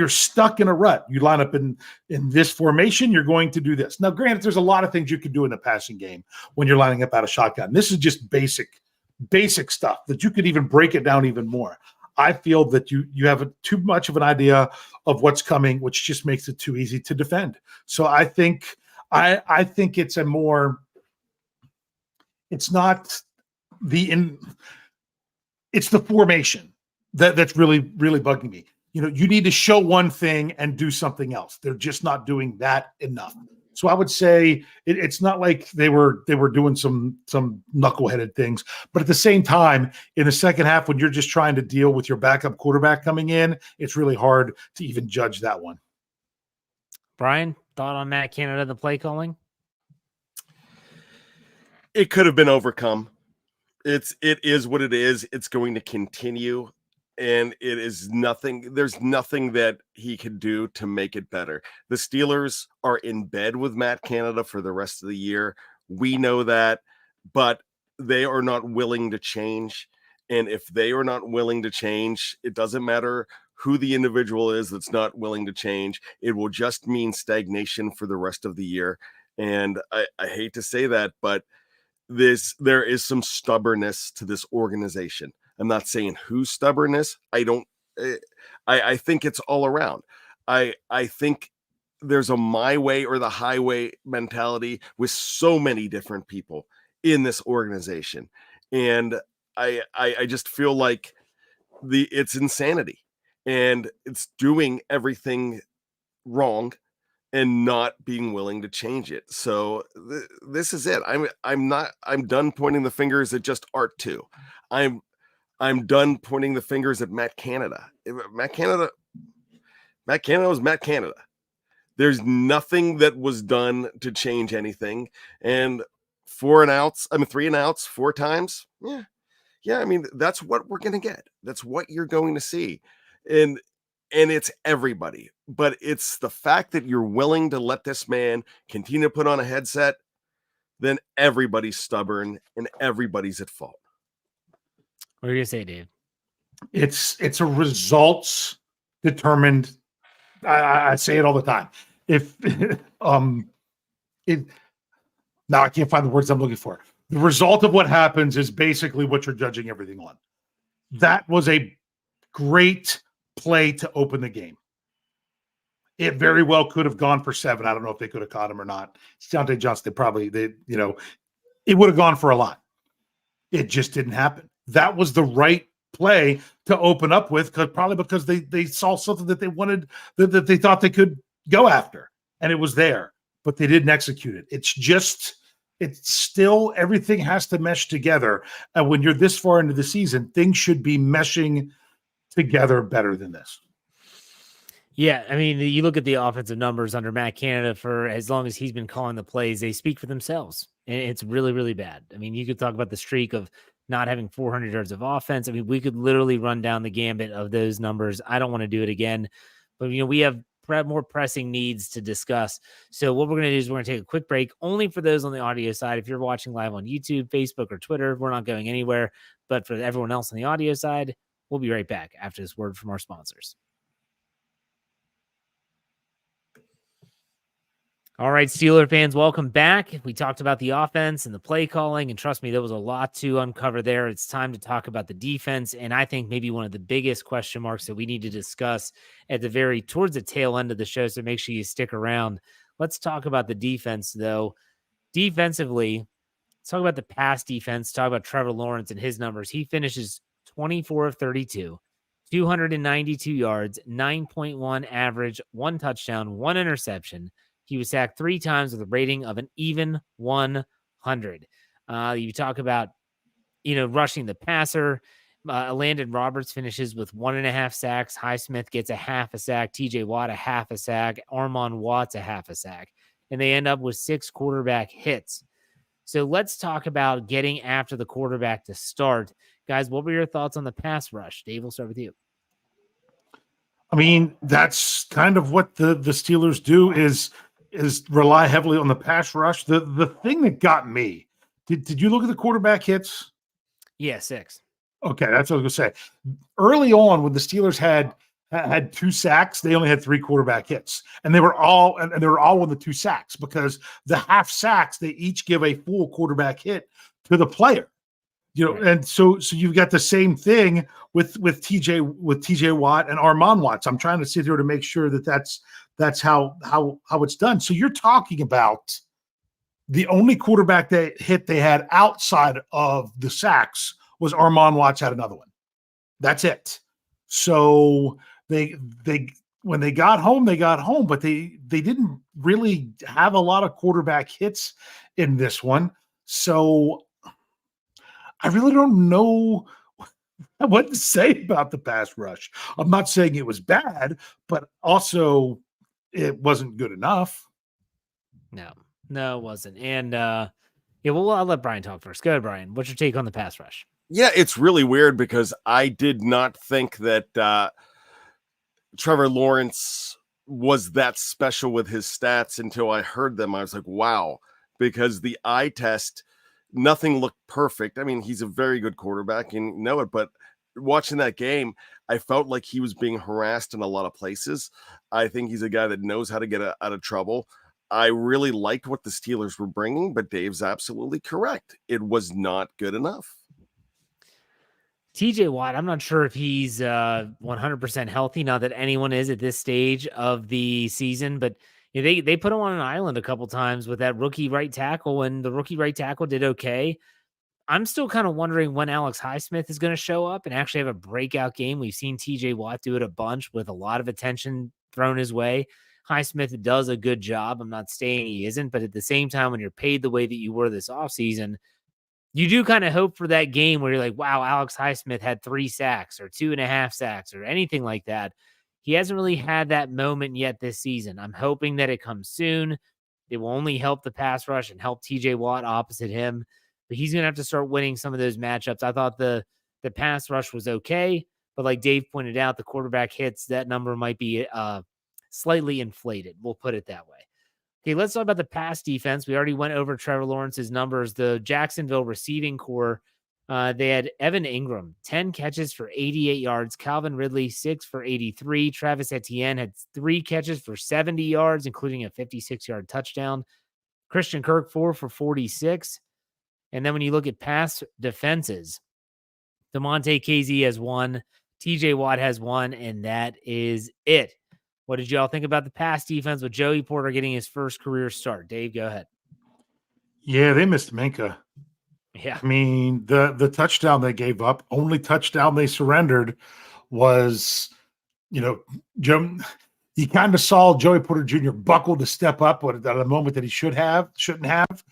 stuck in a rut. You line up in this formation, you're going to do this. Now, granted, there's a lot of things you can do in the passing game when you're lining up out of shotgun. This is just basic stuff that you could even break it down even more. I feel that you have too much of an idea of what's coming, which just makes it too easy to defend. So I think it's it's not it's the formation that's really bugging me. You need to show one thing and do something else. They're just not doing that enough. So I would say it's not like they were doing some knuckleheaded things, but at the same time, in the second half, when you're just trying to deal with your backup quarterback coming in, it's really hard to even judge that one. Bryan, thought on Matt Canada, the play calling? It could have been overcome. It is what it is. It's going to continue. And it is nothing. There's nothing that he could do to make it better. The Steelers are in bed with Matt Canada for the rest of the year. We know that, but they are not willing to change. And if they are not willing to change, it doesn't matter who the individual is that's not willing to change. It will just mean stagnation for the rest of the year. And I hate to say that, but there is some stubbornness to this organization. I'm not saying whose stubbornness. I think it's all around. I think there's a my way or the highway mentality with so many different people in this organization. And I just feel like it's insanity, and it's doing everything wrong and not being willing to change it. So this is it. I'm done pointing the fingers at just Art 2. I'm done pointing the fingers at Matt Canada. Matt Canada was Matt Canada. There's nothing that was done to change anything. And 3 and outs 4 times. Yeah. I mean, that's what we're going to get. That's what you're going to see. And it's everybody. But it's the fact that you're willing to let this man continue to put on a headset, then everybody's stubborn and everybody's at fault. What are you going to say, Dave? It's a results determined. I say it all the time. Now I can't find the words I'm looking for. The result of what happens is basically what you're judging everything on. That was a great play to open the game. It very well could have gone for 7. I don't know if they could have caught him or not. Deontay Johnson, it would have gone for a lot. It just didn't happen. That was the right play to open up with, because they saw something that they wanted, that they thought they could go after, and it was there, but they didn't execute it. It's still, everything has to mesh together. And when you're this far into the season, things should be meshing together better than this. Yeah, I mean, you look at the offensive numbers under Matt Canada for as long as he's been calling the plays, they speak for themselves. And it's really, really bad. I mean, you could talk about the streak of not having 400 yards of offense. I mean, we could literally run down the gambit of those numbers. I don't want to do it again, but we have more pressing needs to discuss. So what we're going to do is we're going to take a quick break, only for those on the audio side. If you're watching live on YouTube, Facebook, or Twitter, we're not going anywhere. But for everyone else on the audio side, we'll be right back after this word from our sponsors. All right, Steeler fans, welcome back. We talked about the offense and the play calling, and trust me, there was a lot to uncover there. It's time to talk about the defense, and I think maybe one of the biggest question marks that we need to discuss towards the tail end of the show, so make sure you stick around. Let's talk about the defense, though. Defensively, let's talk about the pass defense, talk about Trevor Lawrence and his numbers. He finishes 24 of 32, 292 yards, 9.1 average, 1 touchdown, 1 interception. He was sacked 3 times with a rating of an even 100. You talk about, rushing the passer. Landon Roberts finishes with 1.5 sacks. Highsmith gets a half a sack. TJ Watt a half a sack. Armon Watts a half a sack. And they end up with 6 quarterback hits. So let's talk about getting after the quarterback to start. Guys, what were your thoughts on the pass rush? Dave, we'll start with you. I mean, that's kind of what the Steelers do is rely heavily on the pass rush. The thing that got me, did you look at the quarterback hits? Yeah, 6. Okay, that's what I was going to say. Early on, when the Steelers had 2 sacks, they only had 3 quarterback hits, and they were all on the 2 sacks, because the half sacks, they each give a full quarterback hit to the player. Right. And so you've got the same thing with TJ Watt and Armon Watts. I'm trying to sit here to make sure that's how it's done. So you're talking about the only quarterback hit they had outside of the sacks was Armon Watts had another one. That's it. So they when they got home, but they didn't really have a lot of quarterback hits in this one. So I really don't know what to say about the pass rush. I'm not saying it was bad, but also it wasn't good enough. No, it wasn't. And I'll let Bryan talk first. Go ahead, Bryan. What's your take on the pass rush? Yeah, it's really weird because I did not think that Trevor Lawrence was that special with his stats until I heard them. I was like, wow, because the eye test, nothing looked perfect. I mean, he's a very good quarterback and know it, but watching that game, I felt like he was being harassed in a lot of places. I think he's a guy that knows how to get out of trouble. I really liked what the Steelers were bringing, but Dave's absolutely correct. It was not good enough. TJ Watt, I'm not sure if he's 100% healthy, not that anyone is at this stage of the season, but they put him on an island a couple times with that rookie right tackle, and the rookie right tackle did okay. I'm still kind of wondering when Alex Highsmith is going to show up and actually have a breakout game. We've seen TJ Watt do it a bunch with a lot of attention thrown his way. Highsmith does a good job. I'm not saying he isn't, but at the same time, when you're paid the way that you were this offseason, you do kind of hope for that game where you're like, wow, Alex Highsmith had 3 sacks or 2.5 sacks or anything like that. He hasn't really had that moment yet this season. I'm hoping that it comes soon. It will only help the pass rush and help TJ Watt opposite him, but he's going to have to start winning some of those matchups. I thought the pass rush was okay, but like Dave pointed out, the quarterback hits, that number might be slightly inflated. We'll put it that way. Okay, let's talk about the pass defense. We already went over Trevor Lawrence's numbers. The Jacksonville receiving core, they had Evan Ingram, 10 catches for 88 yards. Calvin Ridley, 6 for 83. Travis Etienne had 3 catches for 70 yards, including a 56-yard touchdown. Christian Kirk, 4 for 46. And then when you look at pass defenses, DeMonte KZ has 1, TJ Watt has 1, and that is it. What did y'all think about the pass defense with Joey Porter getting his first career start? Dave, go ahead. Yeah, they missed Minkah. Yeah. I mean, the touchdown they gave up, only touchdown they surrendered was, Jim, you kind of saw Joey Porter Jr. buckle to step up at a moment that he shouldn't have.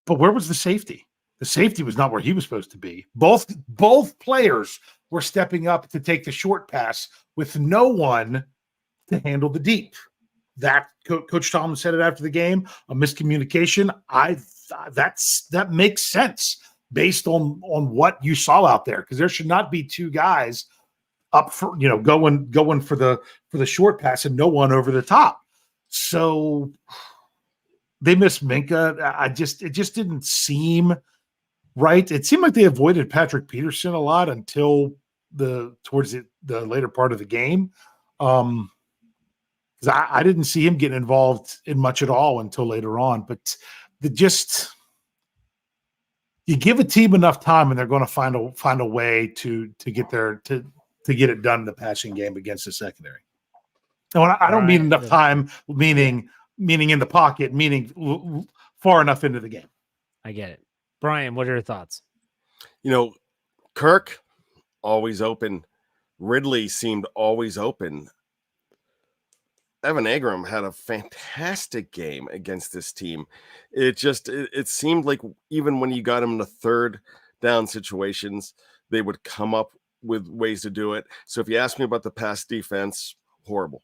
But where was the safety? The safety was not where he was supposed to be. Both players were stepping up to take the short pass with no one to handle the deep. That Coach Tomlin said it after the game, a miscommunication. That makes sense based on what you saw out there, because there should not be 2 guys up for going for the short pass and no one over the top. So they missed Minkah. It just didn't seem right. It seemed like they avoided Patrick Peterson a lot until towards the later part of the game. because I didn't see him getting involved in much at all until later on. But you give a team enough time, and they're going to find a way to get get it done in the passing game against the secondary. And when I don't mean enough time, meaning in the pocket, meaning far enough into the game. I get it. Bryan, what are your thoughts? Kirk, always open. Ridley seemed always open. Evan Engram had a fantastic game against this team. It seemed like even when you got him in the third down situations, they would come up with ways to do it. So if you ask me about the pass defense, horrible.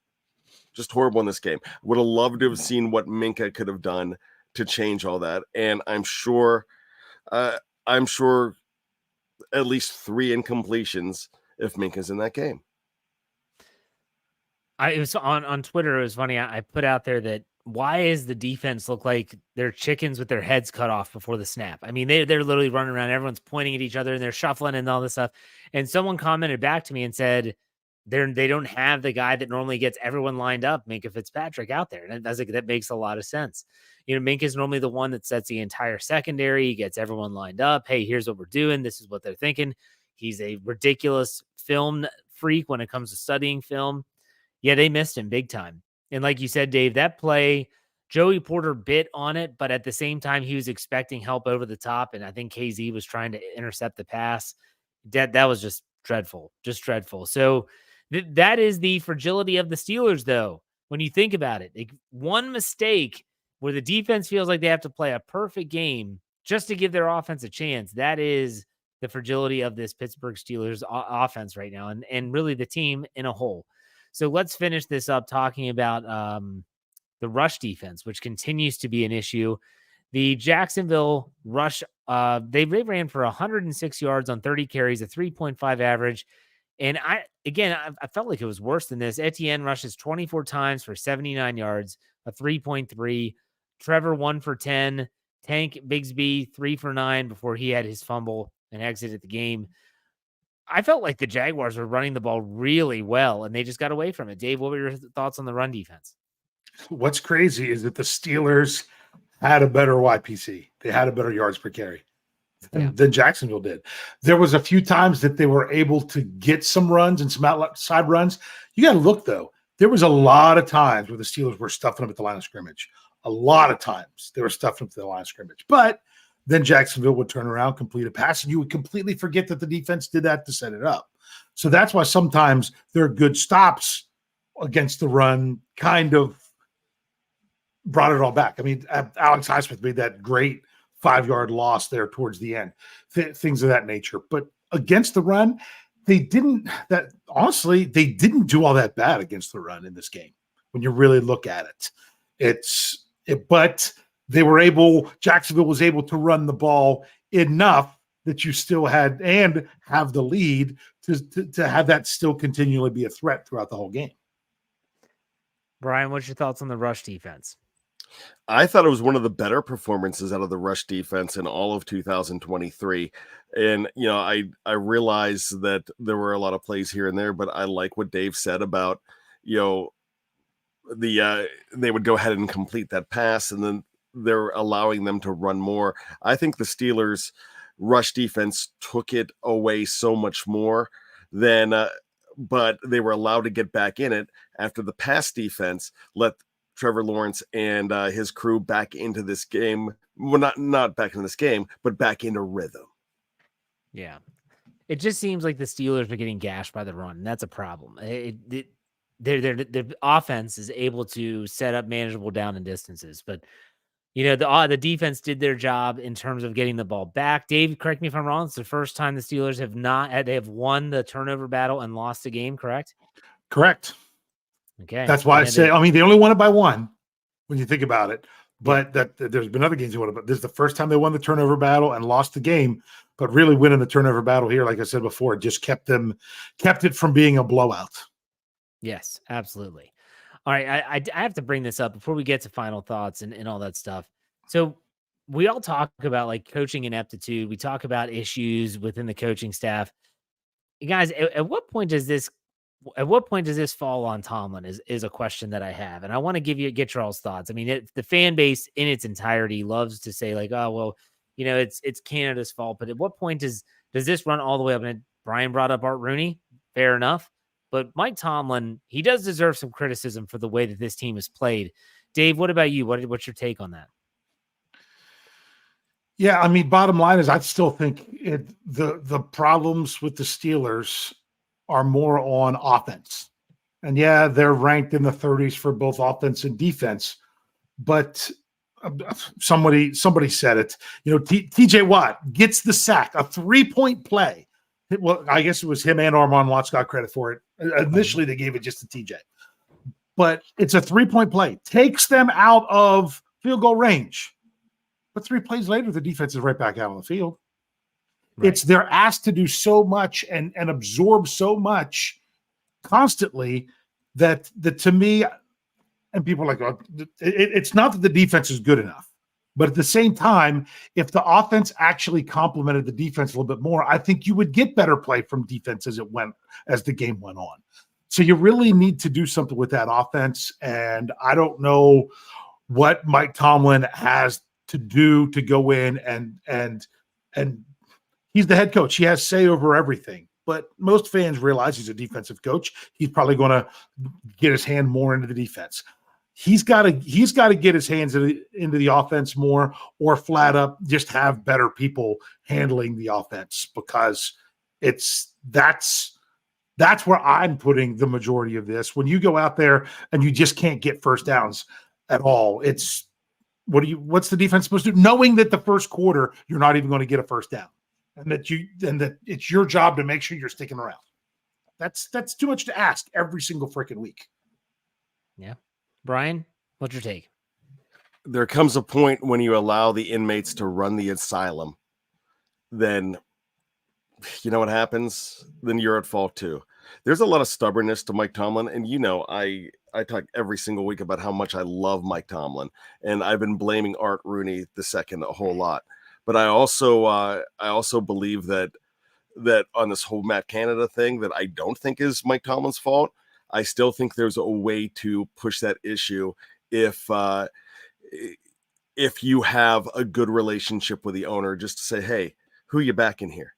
Just horrible in this game. Would have loved to have seen what Minkah could have done to change all that. And I'm sure at least 3 incompletions if Minkah's in that game. It was on Twitter. It was funny. I put out there that why is the defense look like they're chickens with their heads cut off before the snap? I mean, they're literally running around. Everyone's pointing at each other and they're shuffling and all this stuff. And someone commented back to me and said they don't have the guy that normally gets everyone lined up, Minkah Fitzpatrick, out there. And I was like, that makes a lot of sense. Minkah is normally the one that sets the entire secondary. He gets everyone lined up. Hey, here's what we're doing. This is what they're thinking. He's a ridiculous film freak when it comes to studying film. Yeah, they missed him big time. And like you said, Dave, that play, Joey Porter bit on it, but at the same time, he was expecting help over the top. And I think KZ was trying to intercept the pass. That was just dreadful, So that is the fragility of the Steelers, though. When you think about it, one mistake where the defense feels like they have to play a perfect game just to give their offense a chance. That is the fragility of this Pittsburgh Steelers offense right now, and really the team in a whole. So let's finish this up talking about the rush defense, which continues to be an issue. The Jacksonville rush, they ran for 106 yards on 30 carries, a 3.5 average. And I felt like it was worse than this. Etienne rushes 24 times for 79 yards, a 3.3. Trevor 1 for 10. Tank Bigsby 3 for 9 before he had his fumble and exited the game. I felt like the Jaguars were running the ball really well, and they just got away from it. Dave, what were your thoughts on the run defense? What's crazy is that the Steelers had a better YPC. They had a better yards per carry than Jacksonville did. There was a few times that they were able to get some runs and some outside runs. You got to look, though. There was a lot of times where the Steelers were stuffing them at the line of scrimmage. A lot of times they were stuffing them to the line of scrimmage. But then Jacksonville would turn around, complete a pass, and you would completely forget that the defense did that to set it up. So that's why sometimes their good stops against the run kind of brought it all back. I mean, Alex Highsmith made that great 5-yard loss there towards the end, things of that nature. But against the run, they didn't do all that bad against the run in this game when you really look at it. But they were Jacksonville was able to run the ball enough that you still had and have the lead to have that still continually be a threat throughout the whole game. Bryan, what's your thoughts on the rush defense? I thought it was one of the better performances out of the rush defense in all of 2023. And, I realize that there were a lot of plays here and there, but I like what Dave said about, they would go ahead and complete that pass, and then they're allowing them to run more. I think the Steelers' rush defense took it away so much more than, but they were allowed to get back in it after the pass defense let Trevor Lawrence and his crew back into this game. Well, not back in this game, but back into rhythm. Yeah. It just seems like the Steelers are getting gashed by the run, and that's a problem. The offense is able to set up manageable down and distances, but the defense did their job in terms of getting the ball back. Dave, correct me if I'm wrong. It's the first time the Steelers have won the turnover battle and lost the game, correct? Correct. Okay. That's why they only won it by 1 when you think about it. But there's been other games they won it, but this is the first time they won the turnover battle and lost the game. But really winning the turnover battle here, like I said before, just kept it from being a blowout. Yes, absolutely. All right, I have to bring this up before we get to final thoughts and all that stuff. So we all talk about like coaching ineptitude. We talk about issues within the coaching staff. You guys, at what point does this At what point does this fall on Tomlin is a question that I have. And I want to get your all's thoughts. I mean, the fan base in its entirety loves to say like, oh, well, it's Canada's fault. But at what point does this run all the way up? And Bryan brought up Art Rooney. Fair enough. But Mike Tomlin, he does deserve some criticism for the way that this team has played. Dave, what about you? What's your take on that? Yeah, I mean, bottom line is I still think the problems with the Steelers are more on offense. And yeah, they're ranked in the 30s for both offense and defense. But somebody said it. TJ Watt gets the sack, a 3-point play. Well, I guess it was him and Armand Watts got credit for it. Initially, they gave it just to TJ. But it's a 3-point play. Takes them out of field goal range. But 3 plays later, the defense is right back out on the field. Right. They're asked to do so much and absorb so much constantly that to me, and people are like, oh, it's not that the defense is good enough. But at the same time, if the offense actually complemented the defense a little bit more, I think you would get better play from defense as the game went on. So you really need to do something with that offense. And I don't know what Mike Tomlin has to do to go in and he's the head coach. He has say over everything. But most fans realize he's a defensive coach. He's probably going to get his hand more into the defense. He's got to get his hands into the offense more, or flat up just have better people handling the offense, because that's where I'm putting the majority of this. When you go out there and you just can't get first downs at all, what's the defense supposed to do? Knowing that the first quarter you're not even going to get a first down, and that it's your job to make sure you're sticking around. That's too much to ask every single freaking week. Yeah. Bryan, what's your take? There comes a point when you allow the inmates to run the asylum, then you know what happens? Then you're at fault too. There's a lot of stubbornness to Mike Tomlin. And I talk every single week about how much I love Mike Tomlin. And I've been blaming Art Rooney II a whole lot. But I also believe that on this whole Matt Canada thing that I don't think is Mike Tomlin's fault. I still think there's a way to push that issue if you have a good relationship with the owner, just to say, hey, who you back in here?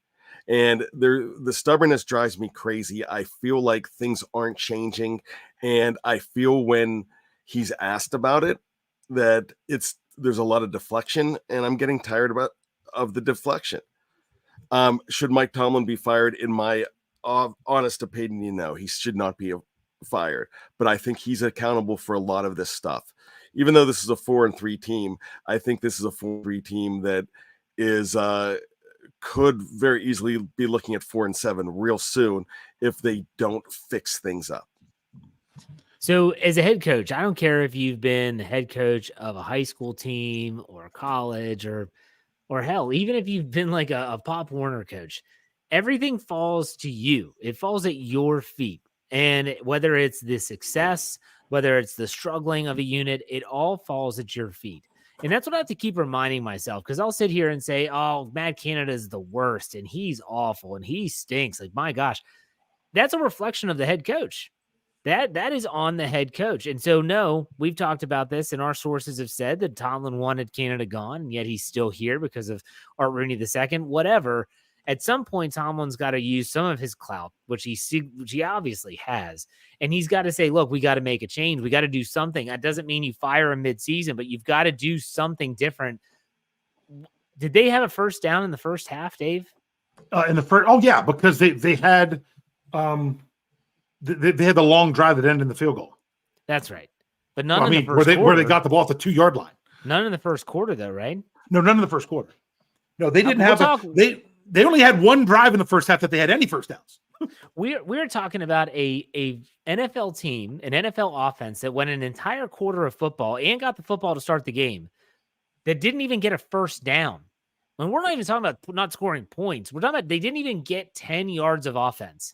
And the stubbornness drives me crazy. I feel like things aren't changing. And I feel when he's asked about it, that there's a lot of deflection, and I'm getting tired of the deflection. Should Mike Tomlin be fired? In my honest opinion, no, he should not be fired. But I think he's accountable for a lot of this stuff. Even though this is a 4-3 team, I think this is a 4-3 team that is could very easily be looking at 4-7 real soon if they don't fix things up. So as a head coach, I don't care if you've been the head coach of a high school team or a college or hell, even if you've been like a Pop Warner coach, everything falls to you. It falls at your feet. And whether it's the success, whether it's the struggling of a unit, it all falls at your feet. And that's what I have to keep reminding myself, because I'll sit here and say, oh, Matt Canada is the worst and he's awful and he stinks. Like, my gosh, that's a reflection of the head coach. That is on the head coach. And so, no, we've talked about this, and our sources have said that Tomlin wanted Canada gone, and yet he's still here because of Art Rooney II. Whatever. At some point, Tomlin's got to use some of his clout, which he obviously has. And he's got to say, look, we got to make a change. We got to do something. That doesn't mean you fire him midseason, but you've got to do something different. Did they have a first down in the first half, Dave? In the first, oh yeah, because they had they had the long drive that ended in the field goal. That's right, but none in the first quarter. Where they got the ball at the 2-yard line. None in the first quarter, though, right? No, none in the first quarter. No, they didn't have. They only had one drive in the first half that they had any first downs. We're talking about a NFL team, an NFL offense that went an entire quarter of football and got the football to start the game that didn't even get a first down. And we're not even talking about not scoring points. We're talking about they didn't even get 10 yards of offense.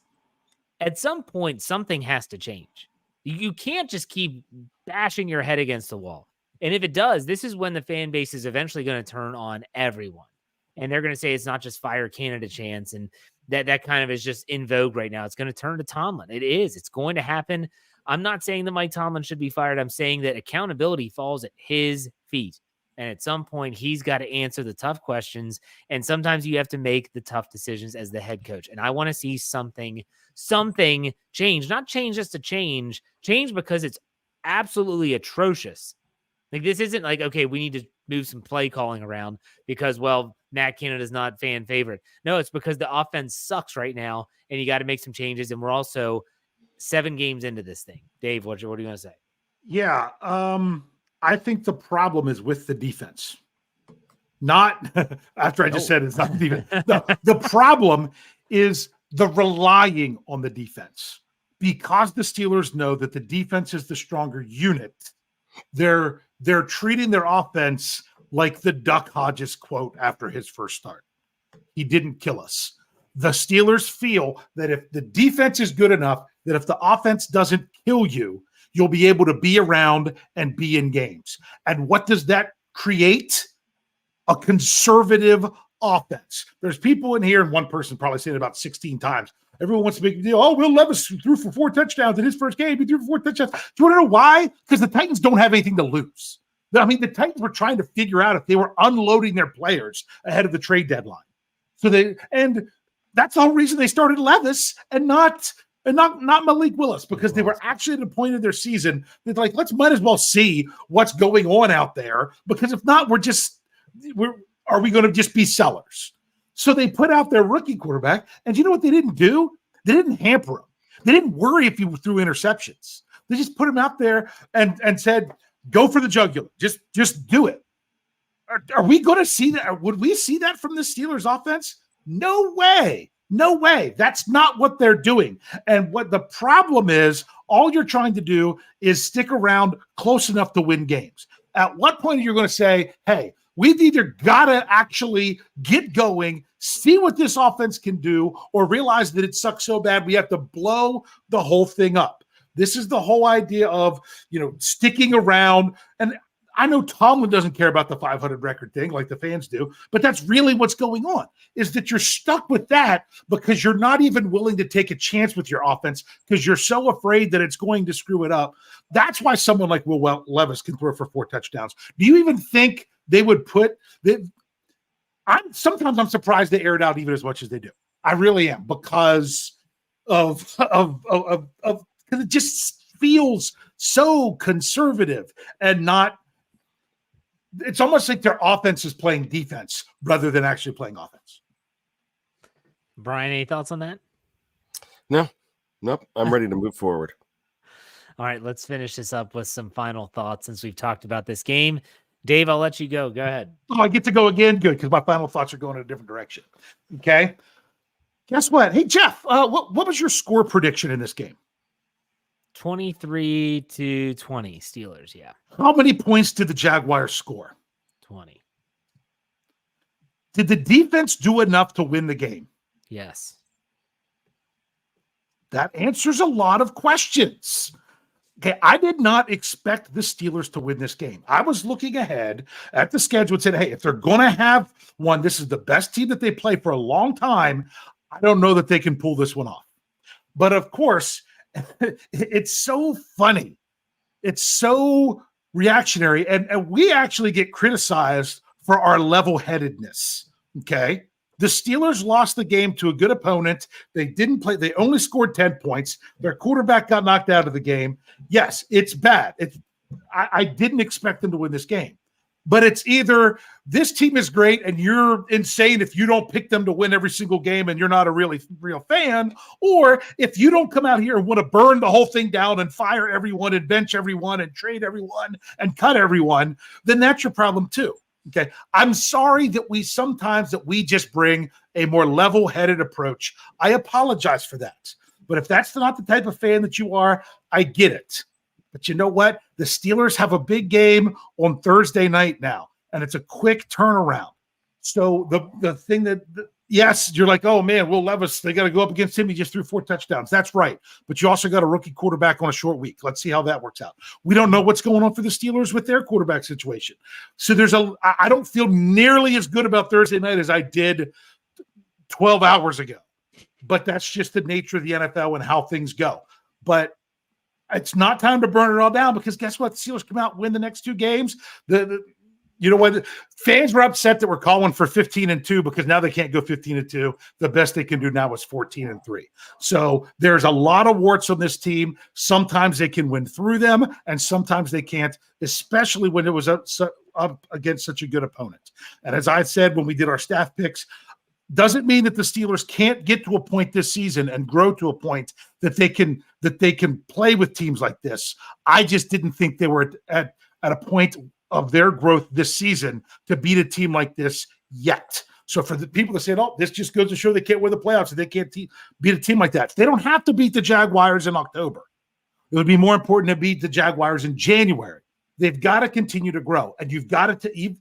At some point, something has to change. You can't just keep bashing your head against the wall. And if it does, this is when the fan base is eventually going to turn on everyone. and they're going to say it's not just fire Canada chance, and that kind of is just in vogue right now. It's going to turn to Tomlin. It is. It's going to happen. I'm not saying that Mike Tomlin should be fired. I'm saying that accountability falls at his feet. And at some point, he's got to answer the tough questions. And sometimes you have to make the tough decisions as the head coach. And I want to see something change, not change just to change because it's absolutely atrocious. Like, this isn't like, okay, we need to move some play calling around because, well, Matt Canada's not fan favorite. No, it's because the offense sucks right now and you got to make some changes. And we're also 7 games into this thing. Dave, what do you want to say? Yeah. I think the problem is with the defense. Not after I just said it's not the defense. The problem is the relying on the defense. Because the Steelers know that the defense is the stronger unit, they're treating their offense like the Duck Hodges quote after his first start. He didn't kill us. The Steelers feel that if the defense is good enough, that if the offense doesn't kill you, you'll be able to be around and be in games. And what does that create? A conservative offense. There's people in here, and one person probably said it about 16 times. Everyone wants to make a deal. Oh, Will Levis threw for 4 touchdowns in his first game. He threw for 4 touchdowns. Do you want to know why? Because the Titans don't have anything to lose. I mean, the Titans were trying to figure out if they were unloading their players ahead of the trade deadline. And that's the whole reason they started Levis and not Malik Willis, because they were actually at a point of their season that, like, might as well see what's going on out there, because if not, are we going to just be sellers? So they put out their rookie quarterback, and you know what they didn't do? They didn't hamper him. They didn't worry if he threw interceptions. They just put him out there and said, go for the jugular. Just do it. Are we going to see that? Would we see that from the Steelers offense? No way. No way. That's not what they're doing. And what the problem is, all you're trying to do is stick around close enough to win games. At what point are you going to say, hey, we've either got to actually get going, see what this offense can do, or realize that it sucks so bad we have to blow the whole thing up. This is the whole idea of, sticking around. And I know Tomlin doesn't care about the 500 record thing like the fans do, but that's really what's going on, is that you're stuck with that because you're not even willing to take a chance with your offense because you're so afraid that it's going to screw it up. That's why someone like Will Levis can throw for 4 touchdowns. Do you even think they would put that? Sometimes I'm surprised they air it out even as much as they do. I really am, because of it just feels so conservative and not. It's almost like their offense is playing defense rather than actually playing offense. Bryan, any thoughts on that? No, nope. I'm ready to move forward. All right, let's finish this up with some final thoughts since we've talked about this game. Dave, I'll let you go. Go ahead. Oh, I get to go again? Good, because my final thoughts are going in a different direction. Okay. Guess what? Hey, Jeff, what was your score prediction in this game? 23-20 Steelers, yeah. How many points did the Jaguars score? 20. Did the defense do enough to win the game? Yes. That answers a lot of questions. Okay, I did not expect the Steelers to win this game. I was looking ahead at the schedule and said, hey, if they're going to have one, this is the best team that they play for a long time. I don't know that they can pull this one off. But of course, it's so funny. It's so reactionary. And we actually get criticized for our level-headedness. Okay. The Steelers lost the game to a good opponent. They didn't play. They only scored 10 points. Their quarterback got knocked out of the game. Yes, it's bad. I didn't expect them to win this game. But it's either this team is great and you're insane if you don't pick them to win every single game and you're not a real fan, or if you don't come out here and want to burn the whole thing down and fire everyone and bench everyone and trade everyone and cut everyone, then that's your problem too. Okay. I'm sorry that we just bring a more level-headed approach. I apologize for that. But if that's not the type of fan that you are, I get it. But you know what? The Steelers have a big game on Thursday night now, and it's a quick turnaround. So the thing that yes, you're like, oh man, Will Levis, they got to go up against him. He just threw 4 touchdowns. That's right. But you also got a rookie quarterback on a short week. Let's see how that works out. We don't know what's going on for the Steelers with their quarterback situation. So I don't feel nearly as good about Thursday night as I did 12 hours ago. But that's just the nature of the NFL and how things go. But it's not time to burn it all down, because guess what? The Steelers come out and win the next 2 games. You know what? Fans were upset that we're calling for 15-2 because now they can't go 15-2. The best they can do now is 14-3. So there's a lot of warts on this team. Sometimes they can win through them, and sometimes they can't, especially when it was up against such a good opponent. And as I said when we did our staff picks, doesn't mean that the Steelers can't get to a point this season and grow to a point that they can play with teams like this. I just didn't think they were at a point of their growth this season to beat a team like this yet. So for the people that say, oh, this just goes to show they can't win the playoffs and they can't beat a team like that. They don't have to beat the Jaguars in October. It would be more important to beat the Jaguars in January. They've got to continue to grow, and you've got to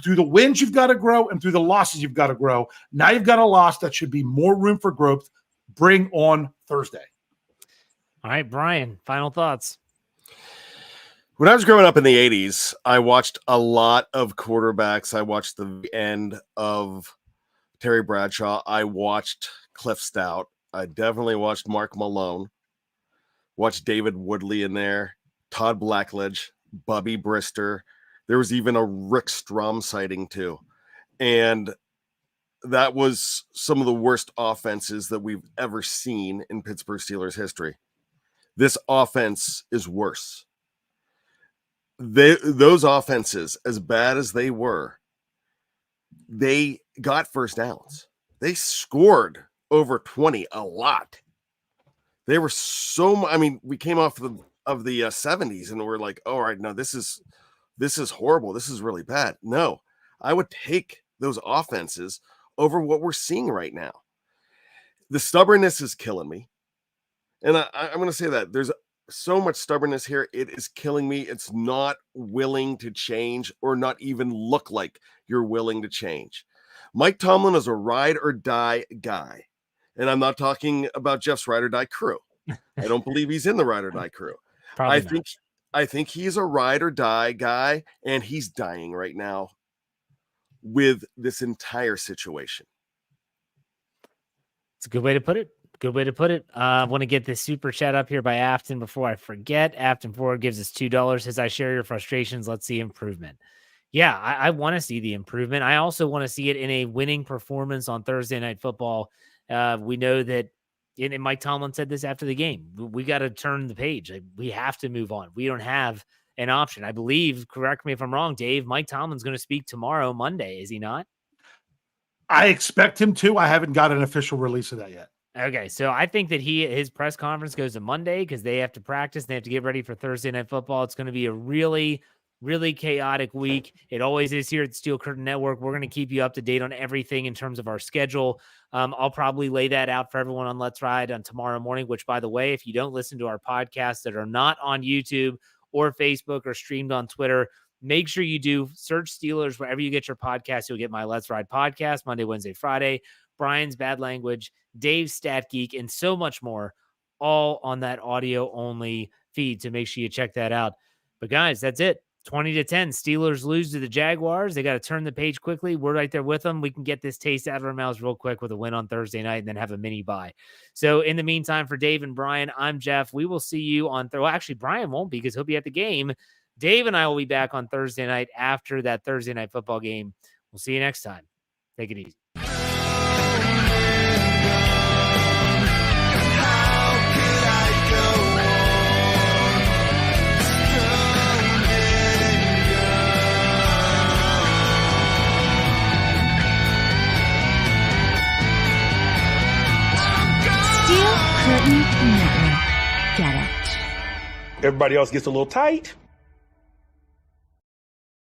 through the wins, you've got to grow, and through the losses, you've got to grow. Now you've got a loss that should be more room for growth. Bring on Thursday. All right, Bryan, final thoughts. When I was growing up in the 80s, I watched a lot of quarterbacks. I watched the end of Terry Bradshaw. I watched Cliff Stout. I definitely watched Mark Malone. Watched David Woodley in there. Todd Blackledge. Bubby Brister. There was even a Rick Strom sighting too. And that was some of the worst offenses that we've ever seen in Pittsburgh Steelers history. This offense is worse. Those offenses, as bad as they were, they got first downs. They scored over 20 a lot. They were we came off of the 70s and we're like, oh, all right, no, this is horrible. This is really bad. No, I would take those offenses over what we're seeing right now. The stubbornness is killing me. And I'm going to say that there's so much stubbornness here. It is killing me. It's not willing to change, or not even look like you're willing to change. Mike Tomlin is a ride or die guy. And I'm not talking about Jeff's ride or die crew. I don't believe he's in the ride or die crew. I think he's a ride or die guy, and he's dying right now with this entire situation. It's a good way to put it. Good way to put it. I want to get this super chat up here by Afton before I forget. Afton Ford gives us $2. Says, I share your frustrations. Let's see improvement. Yeah, I want to see the improvement. I also want to see it in a winning performance on Thursday Night Football. We know that, and Mike Tomlin said this after the game, we got to turn the page. We have to move on. We don't have an option. I believe, correct me if I'm wrong, Dave, Mike Tomlin's going to speak tomorrow, Monday, is he not? I expect him to. I haven't got an official release of that yet. Okay, so I think that his press conference goes to Monday because they have to practice. They have to get ready for Thursday Night Football. It's going to be a really, really chaotic week. It always is here at the Steel Curtain Network. We're going to keep you up to date on everything in terms of our schedule. I'll probably lay that out for everyone on Let's Ride on tomorrow morning, which, by the way, if you don't listen to our podcasts that are not on YouTube or Facebook or streamed on Twitter, make sure you do search Steelers wherever you get your podcast. You'll get my Let's Ride podcast Monday, Wednesday, Friday, Bryan's Bad Language, Dave's Stat Geek, and so much more, all on that audio only feed. So make sure you check that out. But guys, that's it. 20-10. Steelers lose to the Jaguars. They got to turn the page quickly. We're right there with them. We can get this taste out of our mouths real quick with a win on Thursday night and then have a mini bye. So in the meantime, for Dave and Bryan, I'm Jeff. We will see you on well, actually, Bryan won't be because he'll be at the game. Dave and I will be back on Thursday night after that Thursday Night Football game. We'll see you next time. Take it easy. Steel Curtain Network. Get it. Everybody else gets a little tight.